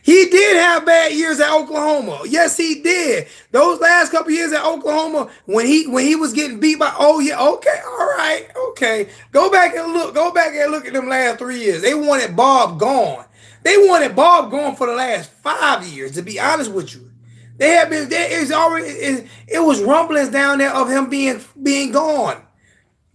He did have bad years at Oklahoma. Yes, he did. Those last couple years at Oklahoma, when he was getting beat by, oh yeah, okay, all right, okay. Go back and look at them last 3 years. They wanted Bob gone. They wanted Bob gone for the last 5 years, to be honest with you. They had been there, it was rumblings down there of him being gone.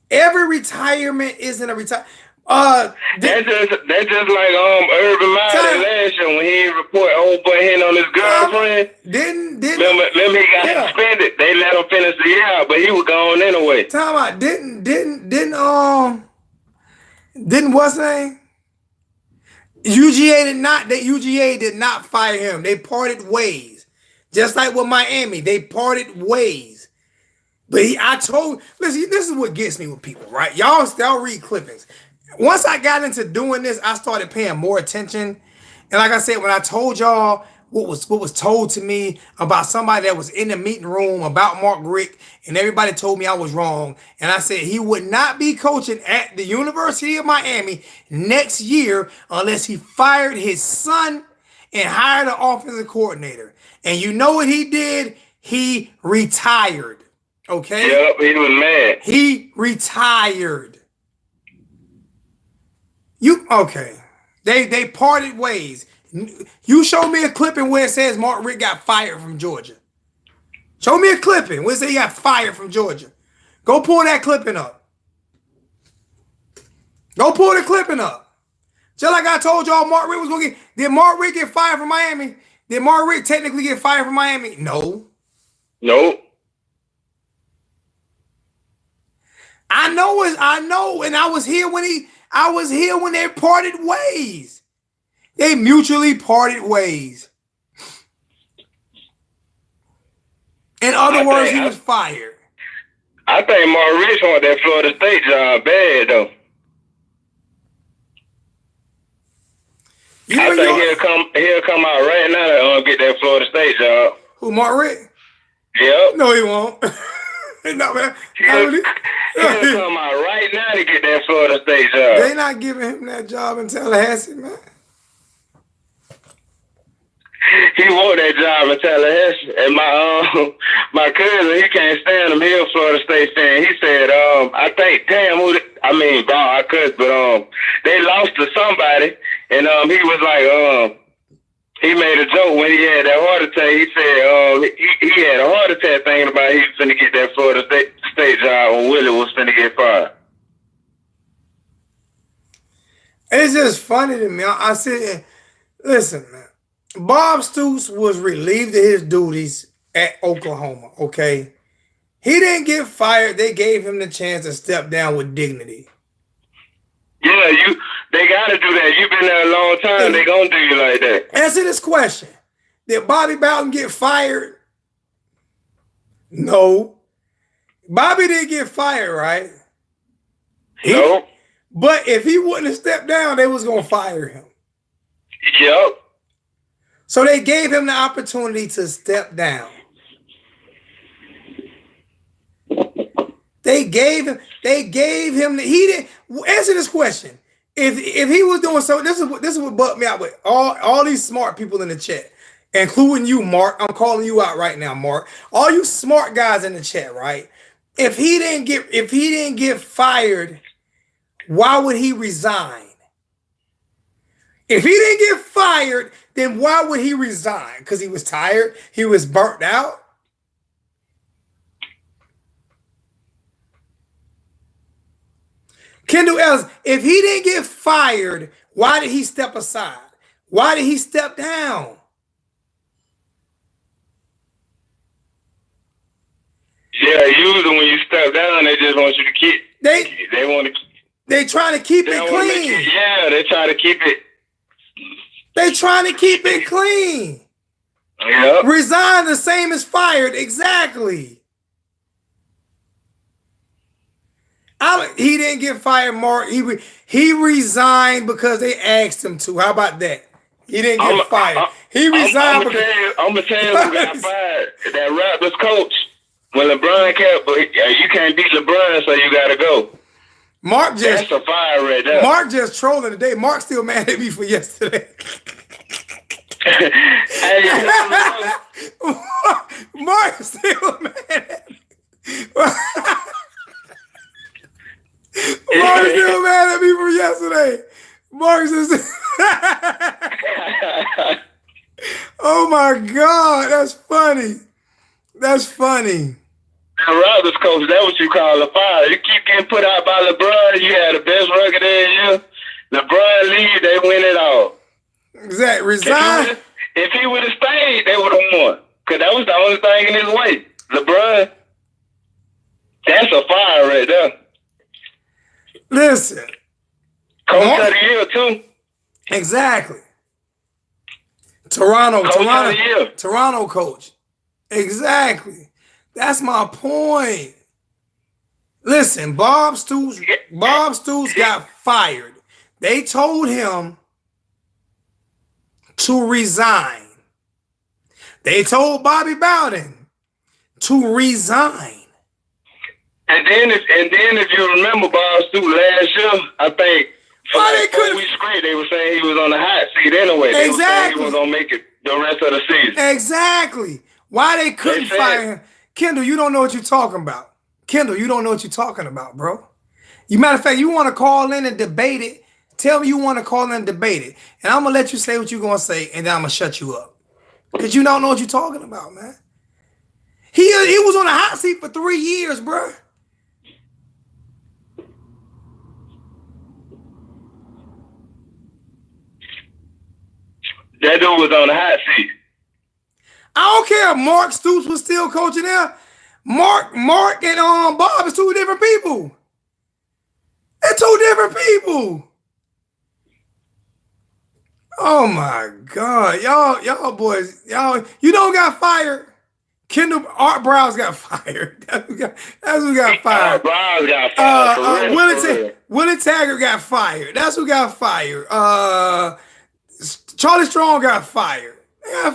Every retirement isn't a retirement. That's just like Urban Meyer last year when he report old boy hitting on his girlfriend. Didn't remember he got suspended. They let him finish the year, but he was gone anyway. Time out. Didn't what's his name? UGA did not fire him. They parted ways. Just like with Miami, they parted ways. But listen, this is what gets me with people, right? Y'all read clippings. Once I got into doing this, I started paying more attention. And like I said, when I told y'all what was told to me about somebody that was in the meeting room about Mark Rick, and everybody told me I was wrong. And I said he would not be coaching at the University of Miami next year unless he fired his son and hired an offensive coordinator. And you know what he did? He retired. Okay? Yep, he was mad. He retired. Okay. They parted ways. You show me a clipping where it says Mark Rick got fired from Georgia. Show me a clipping where it says he got fired from Georgia. Go pull that clipping up. Go pull the clipping up. Just like I told y'all Mark Rick was going to get... Did Mark Rick get fired from Miami? Did Mark Rick technically get fired from Miami? No. Nope. I know, and I was here when they parted ways. They mutually parted ways. In other words, he was fired. I think Mark Rick want that Florida State job bad though. I think he'll come out right now to get that Florida State job. Who, Mark Rick? Yep. No, he won't. No, man. He'll come out right now to get that Florida State job. They not giving him that job in Tallahassee, man. He want that job in Tallahassee. And my cousin, he can't stand him. He a Florida State fan. He said, I think, I could, but they lost to somebody, and he was like, he made a joke when he had that heart attack. He said he had a heart attack thinking about he was finna get that Florida State job when Willie was finna get fired. It's just funny to me. I said, listen, man. Bob Stoops was relieved of his duties at Oklahoma, okay? He didn't get fired. They gave him the chance to step down with dignity. Yeah, they got to do that. You've been there a long time. They going to do you like that. Answer this question. Did Bobby Bowden get fired? No. Bobby didn't get fired, right? No. But if he wouldn't have stepped down, they was going to fire him. Yep. So they gave him the opportunity to step down. He didn't answer this question. If he was doing so, this is what bugged me out with all these smart people in the chat, including you, Mark. I'm calling you out right now, Mark. All you smart guys in the chat, right? If he didn't get fired, why would he resign? If he didn't get fired, then why would he resign? Because he was tired? He was burnt out? Kendall Ellis, if he didn't get fired, why did he step aside? Why did he step down? Yeah, usually when you step down, they just want you to keep. They trying to keep it clean. They try to keep it. They trying to keep it clean. Yep. Resign the same as fired. Exactly. He didn't get fired, Mark. He resigned because they asked him to. How about that? He didn't get fired. He resigned. I'm gonna tell you who got fired. That Raptors coach. When LeBron kept, you can't beat LeBron, so you gotta go. That's a fire right there. Mark just trolling today. Mark still mad at me for yesterday. Hey, Mark still mad at me. Mark still mad at me for yesterday. Mark just. Oh my God, that's funny. That's funny. The Raptors coach, that's what you call a fire. You keep getting put out by LeBron. You had the best record in you. LeBron leave, they win it all. Exactly. Resign. If he would have stayed, they would have won. Because that was the only thing in his way. LeBron, that's a fire right there. Listen. Coach of the year, too. Exactly. Toronto coach. Exactly. That's my point. Listen, Bob Stoops got fired. They told him to resign. They told Bobby Bowden to resign. And then if you remember Bob Stoops last year, I think for 4 weeks straight, they were saying he was on the hot seat anyway. They were saying he was gonna make it the rest of the season. Exactly. Why they couldn't fire him? Kendall, you don't know what you're talking about. Kendall, you don't know what you're talking about, bro. Matter of fact, you want to call in and debate it. Tell me you want to call in and debate it. And I'm going to let you say what you're going to say, and then I'm going to shut you up. Because you don't know what you're talking about, man. He was on a hot seat for 3 years, bro. That dude was on the hot seat. I don't care if Mark Stoops was still coaching there. Mark and Bob is two different people. They're two different people. Oh my God. Y'all boys, you don't got fired. Art Browse got fired. That's who got fired. Art Browse got fired. Willie Taggart got fired. That's who got fired. Charlie Strong got fired.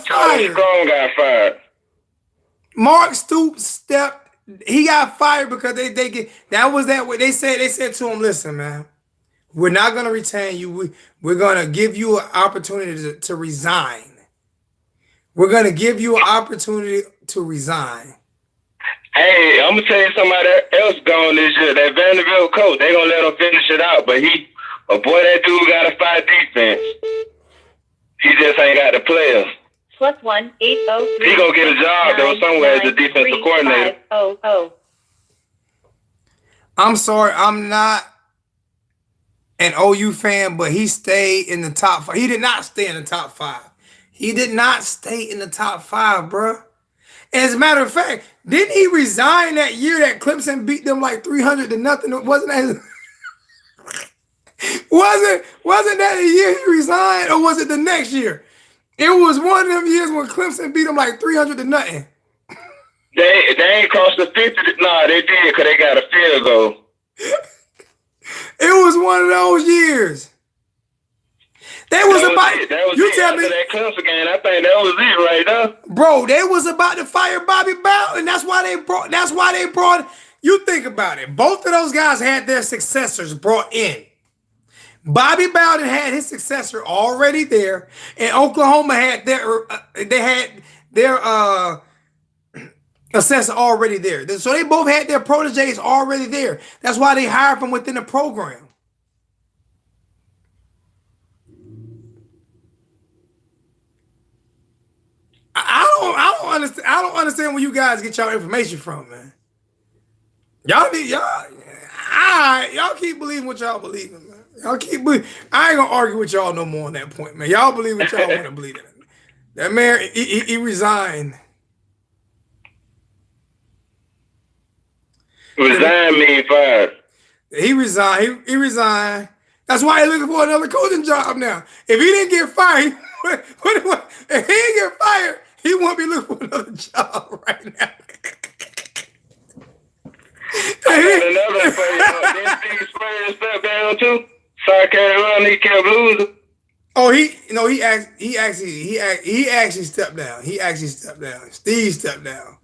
Charlie Strong got fired. Mark Stoops he got fired because they said to him, listen, man, we're not gonna retain you. We're gonna give you an opportunity to resign. We're gonna give you an opportunity to resign. Hey, I'm gonna tell you somebody else gone this year. That Vanderbilt coach, they gonna let him finish it out, but that dude got to fight defense. He just ain't got the players. +1 803. He gonna get a job though somewhere as a defensive coordinator. 500. I'm sorry, I'm not an OU fan, but he stayed in the top 5. He did not stay in the top 5. He did not stay in the top 5, bro. As a matter of fact, didn't he resign that year that Clemson beat them like 300-0? Wasn't that? Wasn't that the year he resigned, or was it the next year? It was one of them years when Clemson beat them like 300-0. They ain't crossed the 50. Nah, they did because they got a field goal. It was one of those years. You tell me that Clemson game. I think that was it right there, bro. They was about to fire Bobby Bowden. That's why they brought. You think about it. Both of those guys had their successors brought in. Bobby Bowden had his successor already there, and Oklahoma had their assessor already there. So they both had their proteges already there. That's why they hired from within the program. I don't understand where you guys get y'all information from, man. Y'all keep believing what y'all believe in, man. Y'all keep believing. I ain't gonna argue with y'all no more on that point, man. Y'all believe what y'all want to believe in. That man, he resigned. Resign mean fired. He resigned. He resigned. That's why he's looking for another coaching job now. If he didn't get fired, if he didn't get fired, he won't be looking for another job right now. Another one for you. Didn't Steve Spurrier step down too? South Carolina, he kept losing. Oh, he actually stepped down. He actually stepped down. Steve stepped down.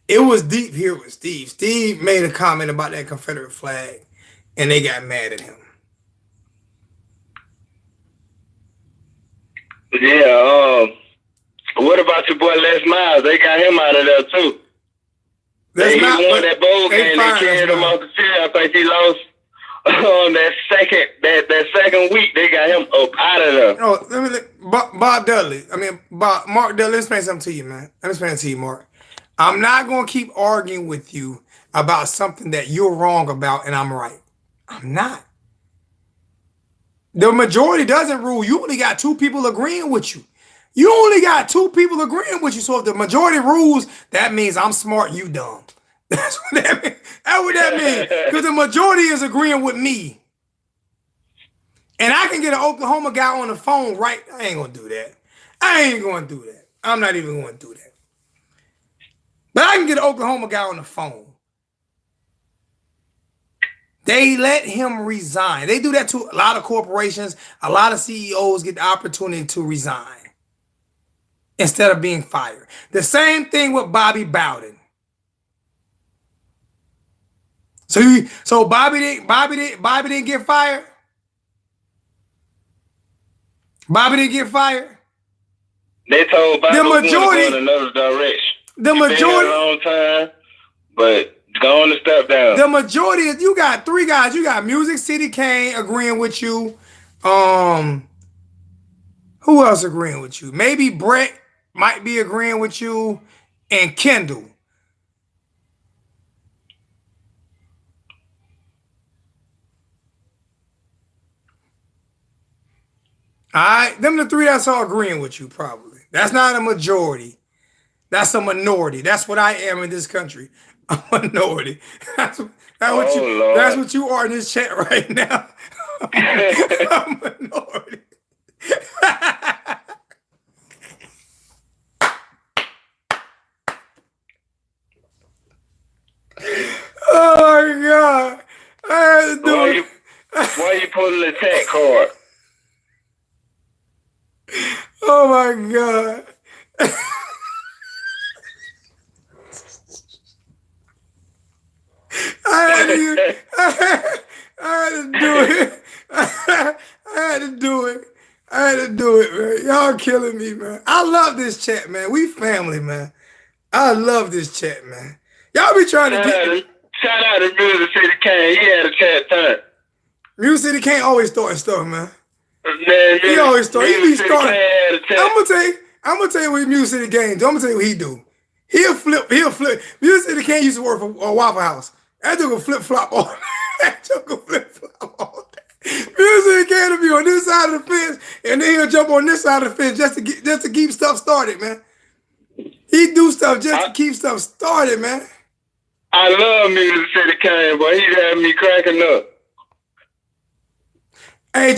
It was deep here with Steve. Steve made a comment about that Confederate flag, and they got mad at him. Yeah. What about your boy Les Miles? They got him out of there too. He won that bowl game. They carried him off the field. I think he lost on that second week. They got him up out of there. Oh, Bob Dudley. Mark Dudley. Let me explain something to you, man. Let me explain it to you, Mark. I'm not gonna keep arguing with you about something that you're wrong about and I'm right. I'm not. The majority doesn't rule. You only got two people agreeing with you. You only got two people agreeing with you. So if the majority rules, that means I'm smart, you dumb. That's what that means. That's what that means. Because the majority is agreeing with me. And I can get an Oklahoma guy on the phone, right? I ain't going to do that. I ain't going to do that. I'm not even going to do that. But I can get an Oklahoma guy on the phone. They let him resign. They do that to a lot of corporations. A lot of CEOs get the opportunity to resign instead of being fired. The same thing with Bobby Bowden. So Bobby didn't get fired. Bobby didn't get fired. They told Bobby to go in another direction. The majority, a long time, but go on and step down. The majority is you got three guys. You got Music City Kane agreeing with you. Who else agreeing with you? Maybe Brett might be agreeing with you, and Kendall. All right, them the three that's all agreeing with you, probably. That's not a majority. That's a minority. That's what I am in this country. A minority. That's what you are in this chat right now. A minority. Oh my God. I had to do it. Why you pulling the tech card? Oh my God. I had to do it, man. Y'all killing me, man. I love this chat, man. We family, man. I love this chat, man. Y'all be trying to get... Shout out to Music City Kane. He had a chat time. Music City Kane always starting stuff, man. Man, he always starting. He be starting. I'm gonna tell you what Music City Kane do. I'm gonna tell you what he do. He'll flip. Music City Kane used to work for a Waffle House. That took a flip-flop all day. Music City Kane will be on this side of the fence, and then he'll jump on this side of the fence just to keep stuff started, man. He do stuff just to keep stuff started, man. I love Music City Kane, boy. He had me cracking up. Hey,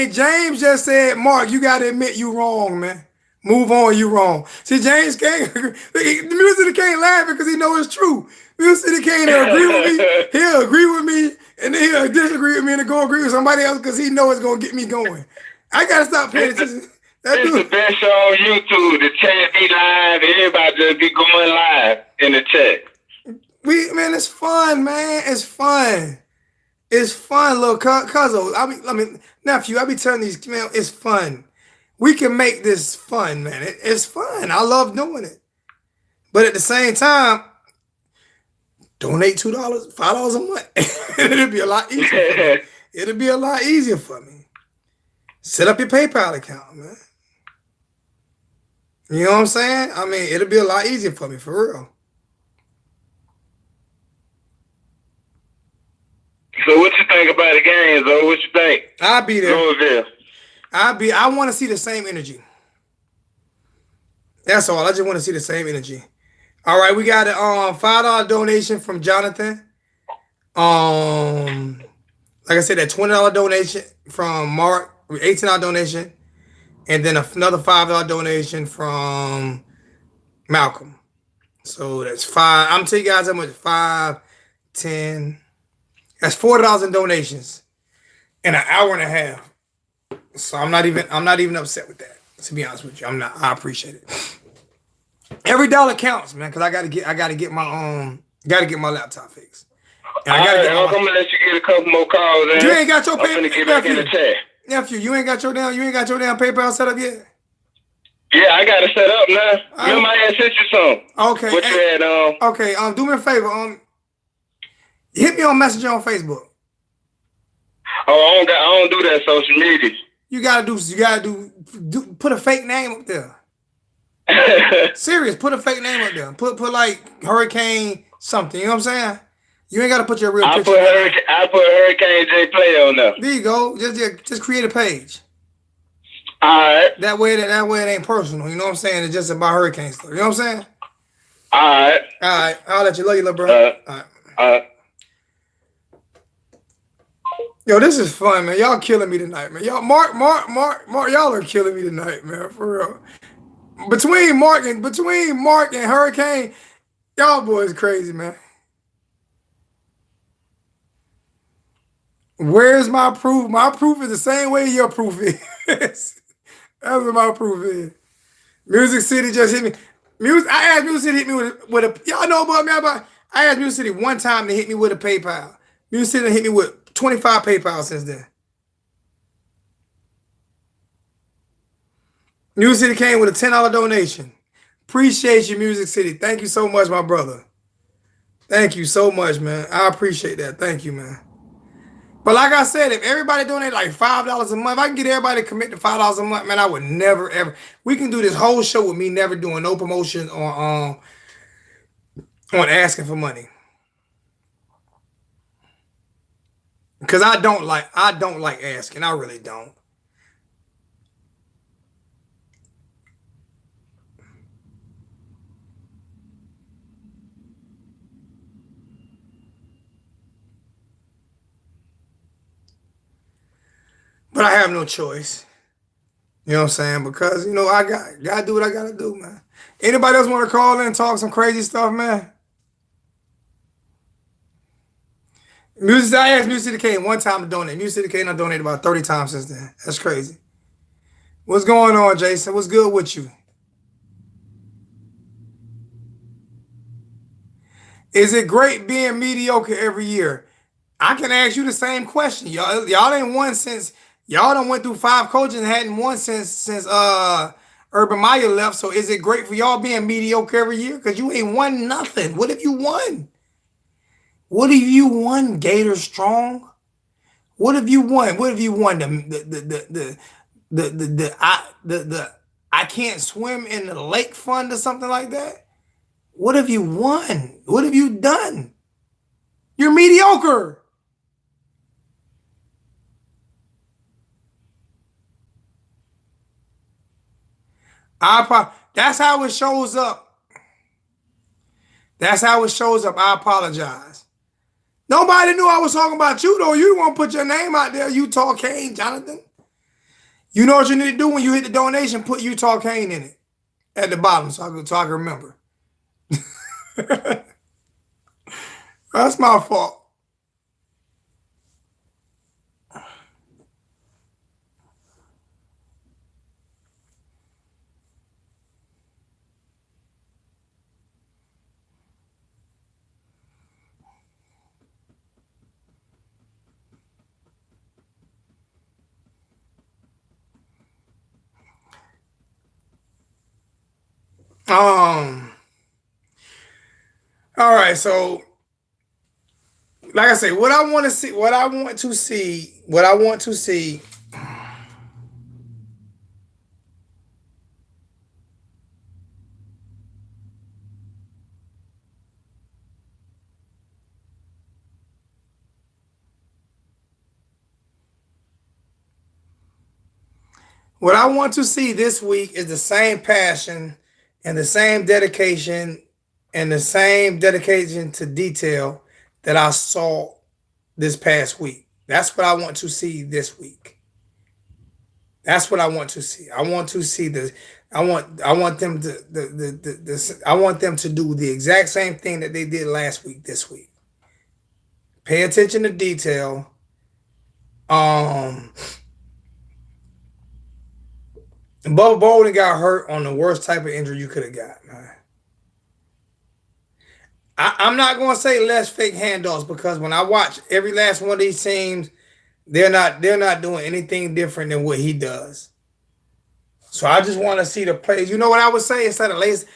James just said, Mark, you got to admit you wrong, man. Move on, you wrong. See, James can't, the Music City Kane laughing because he know it's true. Music City Kane will agree with me, he'll agree with me, and then he'll disagree with me and go agree with somebody else because he know it's going to get me going. I got to stop paying attention. It's the best show on YouTube. The chat be live. Everybody just be going live in the chat. Man, it's fun, man. It's fun. It's fun, little cousin. Nephew, I be telling these, man, it's fun. We can make this fun, man. It's fun. I love doing it. But at the same time, donate $2, $5 a month. It'll be a lot easier. It'll be a lot easier for me. Set up your PayPal account, man. You know what I'm saying? I mean, it'll be a lot easier for me, for real. So what you think about the games, though? What you think? I'll be there. Louisville. I want to see the same energy. That's all. I just want to see the same energy. All right, we got a $5 donation from Jonathan. Like I said, that $20 donation from Mark, $18 donation, and then another $5 donation from Malcolm. So that's $5. I'm gonna tell you guys how much. 5, 10. That's $40 in donations in an hour and a half. So I'm not even upset with that. To be honest with you, I'm not. I appreciate it. Every dollar counts, man, because I gotta get my laptop fixed, and I All gotta right, get I'm my. gonna let you get a couple more calls in. You ain't got your I'm finna PayPal, get back in the chat. nephew. You ain't got your damn PayPal set up yet. Yeah, I got it set up now. Remember I had sent you some. Okay. What you had Okay. Do me a favor. Hit me on Messenger on Facebook. Oh, I don't do that social media. You gotta do. Put a fake name up there. Serious. Put a fake name up there. Put like Hurricane something. You know what I'm saying? You ain't gotta put your real picture. I put Hurricane J Play on there. There you go. Just create a page. All right. That way it ain't personal. You know what I'm saying? It's just about hurricane stuff. You know what I'm saying? All right. All right. I'll let you. Love you, little bro. All right. Yo, this is fun, man. Y'all killing me tonight, man. Y'all, Mark, y'all are killing me tonight, man. For real. Between Mark and Hurricane, y'all boys crazy, man. Where's my proof? My proof is the same way your proof is. That's what my proof is. Music City just hit me. I asked Music City to hit me with a. Y'all know about me. I asked Music City one time to hit me with a PayPal. Music City hit me with 25 PayPal since then. Music City came with a $10 donation. Appreciate you, Music City. Thank you so much, my brother. Thank you so much, man. I appreciate that. Thank you, man. But like I said, if everybody donate like $5 a month, if I can get everybody to commit to $5 a month, man, I would never ever. We can do this whole show with me never doing no promotion on asking for money. Because I don't like asking. I really don't. But I have no choice. You know what I'm saying? Because, I gotta do what I gotta do, man. Anybody else want to call in and talk some crazy stuff, man? I asked Music City K one time to donate. Music City K done donated about 30 times since then. That's crazy. What's going on, Jason? What's good with you? Is it great being mediocre every year? I can ask you the same question. Y'all ain't won since y'all done went through 5 coaches and hadn't won since Urban Meyer left. So is it great for y'all being mediocre every year? Because you ain't won nothing. What have you won? What have you won, Gator Strong? What have you won? What have you won? The I can't swim in the lake fund or something like that? What have you won? What have you done? You're mediocre. That's how it shows up. That's how it shows up. I apologize. Nobody knew I was talking about you, though. You want to put your name out there, Utah Kane, Jonathan. You know what you need to do when you hit the donation? Put Utah Kane in it at the bottom so I can remember. That's my fault. All right, so like I say, what I want to see, what I want to see. What I want to see this week is the same passion and the same dedication to detail that I saw this past week. That's what I want to see this week. That's what I want to see. I want to see this. I want them I want them to do the exact same thing that they did last week this week. Pay attention to detail. Bubba Bolden got hurt on the worst type of injury you could have got, man. I'm not going to say less fake handoffs because when I watch every last one of these teams, they're not doing anything different than what he does. So I just want to see the plays. You know what I would say instead of lace,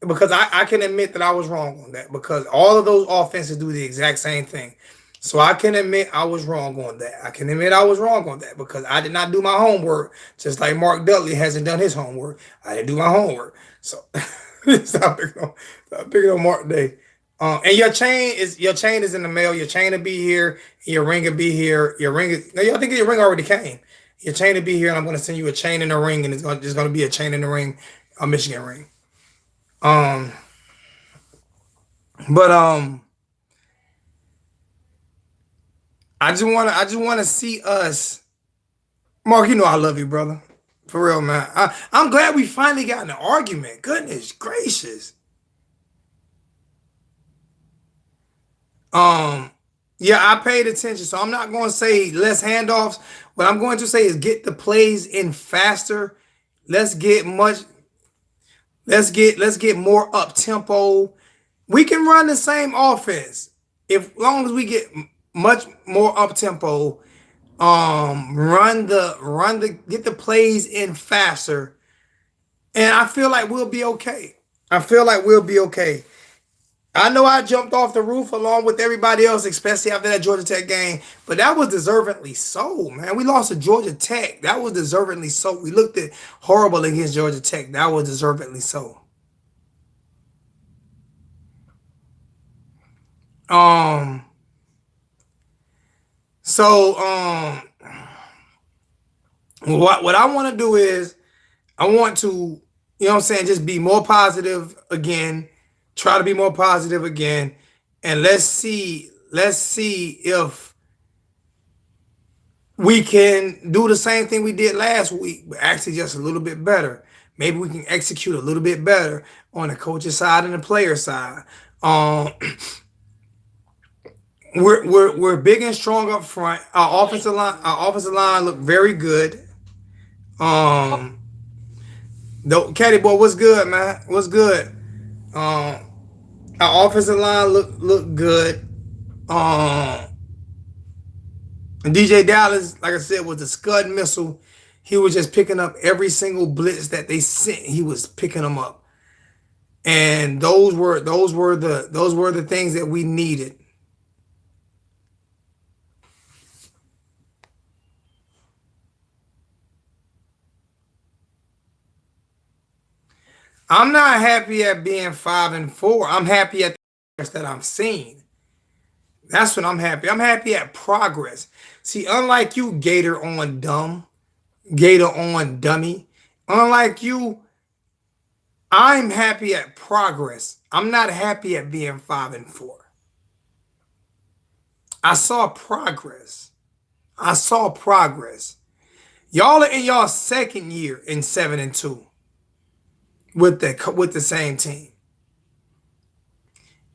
because I can admit that I was wrong on that because all of those offenses do the exact same thing. So I can admit I was wrong on that. I can admit I was wrong on that because I did not do my homework, just like Mark Dudley hasn't done his homework. I didn't do my homework. So stop picking on Mark Day. And your chain is in the mail. Your chain will be here. Your ring will be here. Your ring is no, I think your ring already came. Your chain will be here, and I'm gonna send you a chain in the ring, and it's gonna be a chain in the ring, a Michigan ring. Um, but I just wanna see us. Mark, you know I love you, brother. For real, man. I'm glad we finally got in an argument. Goodness gracious. Um, yeah, I paid attention, so I'm not going to say less handoffs. What I'm going to say is get the plays in faster. Let's get much. Let's get more up tempo. We can run the same offense if long as we get much more up tempo. Run the get the plays in faster, and I feel like we'll be okay. I feel like we'll be okay. I know I jumped off the roof along with everybody else, especially after that Georgia Tech game, but that was deservedly so, man. We lost to Georgia Tech. That was deservedly so. We looked at horrible against Georgia Tech. That was deservedly so. Um, so what I want to do is I want to, you know what I'm saying, just be more positive again. Try to be more positive again. And let's see if we can do the same thing we did last week, but actually just a little bit better. Maybe we can execute a little bit better on the coach's side and the player side. Um, we're big and strong up front. Our offensive line look very good. Um, though, Caddy boy, what's good, man? What's good? Um, our offensive line look good. Um, And DJ Dallas, like I said, was a scud missile. He was just picking up every single blitz that they sent. He was picking them up, and those were the things that we needed. I'm not happy at being 5-4. I'm happy at the progress that I'm seeing. That's what I'm happy. I'm happy at progress. See, unlike you, Gator on dumb, Gator on dummy. Unlike you, I'm happy at progress. I'm not happy at being 5-4. I saw progress. I saw progress. Y'all are in y'all second year in 7-2 with the same team.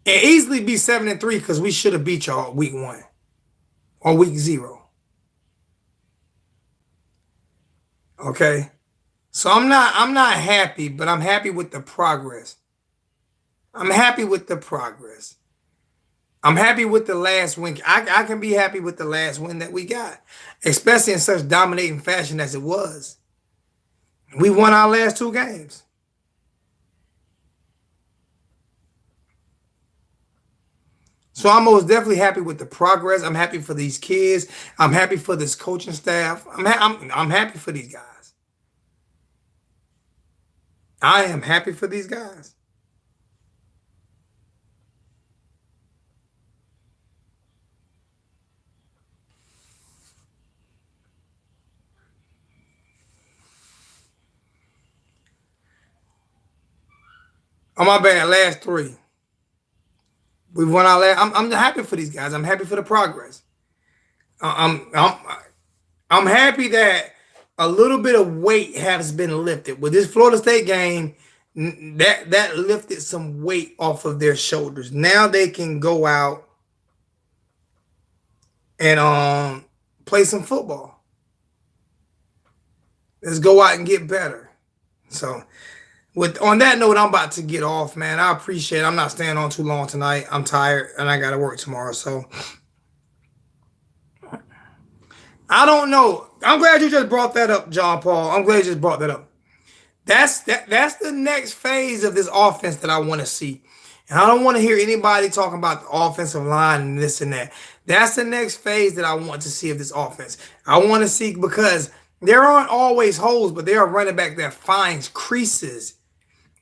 And easily be 7-3 because we should have beat y'all week 1 or week 0. Okay. So I'm not happy, but I'm happy with the progress. I'm happy with the progress. I'm happy with the last win. I can be happy with the last win that we got, especially in such dominating fashion as it was. We won our last 2 games. So I'm most definitely happy with the progress. I'm happy for these kids. I'm happy for this coaching staff. I'm happy for these guys. I am happy for these guys. Oh my bad, last 3. We won our last. I'm happy for these guys. I'm happy for the progress. I'm happy that a little bit of weight has been lifted with this Florida State game. That lifted some weight off of their shoulders. Now they can go out and play some football. Let's go out and get better. So on that note, I'm about to get off, man. I appreciate it. I'm not staying on too long tonight. I'm tired and I gotta work tomorrow. So I don't know. I'm glad you just brought that up, John Paul. I'm glad you just brought that up. That's the next phase of this offense that I want to see. And I don't want to hear anybody talking about the offensive line and this and that. That's the next phase that I want to see of this offense. I want to see, because there aren't always holes, but there are running back that finds creases.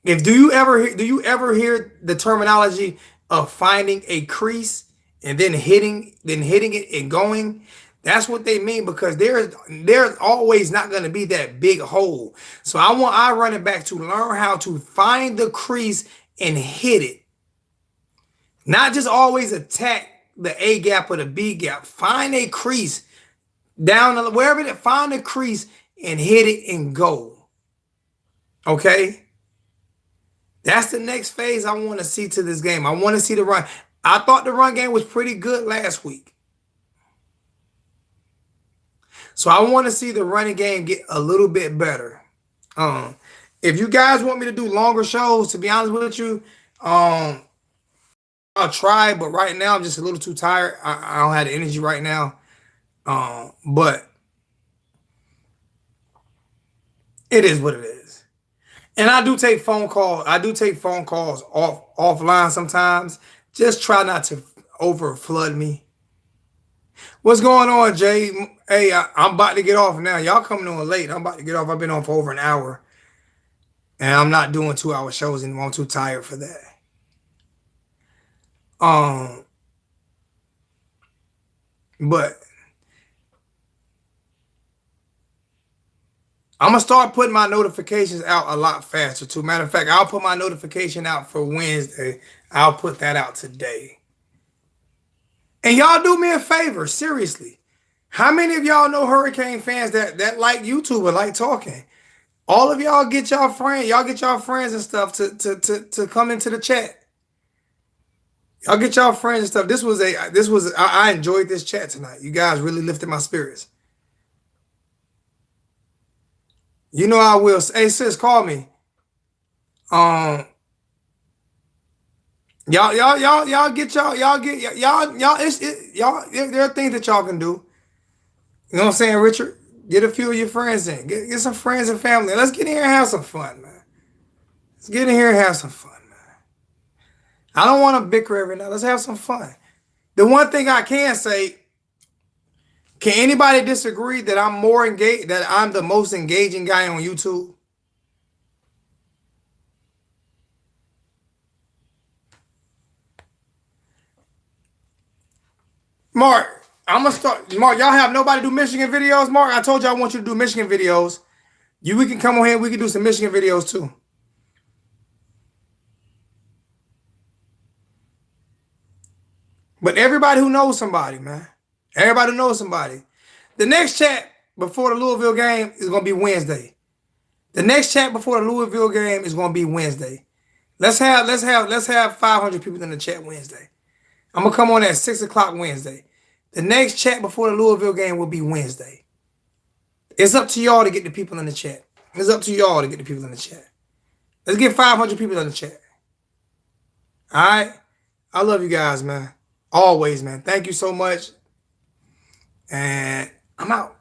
Do you ever hear the terminology of finding a crease and then hitting it and going? That's what they mean, because there's always not going to be that big hole. So I want our running back to learn how to find the crease and hit it. Not just always attack the A gap or the B gap. Find a crease down wherever it, find a crease and hit it and go. Okay? That's the next phase I want to see to this game. I want to see the run. I thought the run game was pretty good last week. So I want to see the running game get a little bit better. If you guys want me to do longer shows, to be honest with you, I'll try. But right now, I'm just a little too tired. I don't have the energy right now. But it is what it is. And I do take phone calls. I do take phone calls offline sometimes. Just try not to over flood me. What's going on, Jay? Hey, I'm about to get off now. Y'all coming on late. I'm about to get off. I've been on for over an hour. And I'm not doing 2-hour shows anymore. I'm too tired for that. But I'm going to start putting my notifications out a lot faster, too. Matter of fact, I'll put my notification out for Wednesday. I'll put that out today. And y'all do me a favor, seriously. How many of y'all know Hurricane fans that like YouTube and like talking? All of y'all get y'all friends and stuff to come into the chat. Y'all get y'all friends and stuff. I enjoyed this chat tonight. You guys really lifted my spirits. You know I will. Hey sis, call me. Y'all there are things that y'all can do. You know what I'm saying, Richard? Get a few of your friends in. Get some friends and family. Let's get in here and have some fun, man. Let's get in here and have some fun, man. I don't want to bicker every night. Let's have some fun. The one thing I can say, can anybody disagree that I'm more engaged, that I'm the most engaging guy on YouTube? Mark, I'm gonna start. Mark, y'all have nobody do Michigan videos? Mark, I told you I want you to do Michigan videos. We can come on here and we can do some Michigan videos too. But everybody who knows somebody, man. Everybody who knows somebody. The next chat before the Louisville game is gonna be Wednesday. The next chat before the Louisville game is gonna be Wednesday. Let's have 500 people in the chat Wednesday. I'm gonna come on at 6 o'clock Wednesday. The next chat before the Louisville game will be Wednesday. It's up to y'all to get the people in the chat. It's up to y'all to get the people in the chat. Let's get 500 people in the chat. All right? I love you guys, man. Always, man. Thank you so much. And I'm out.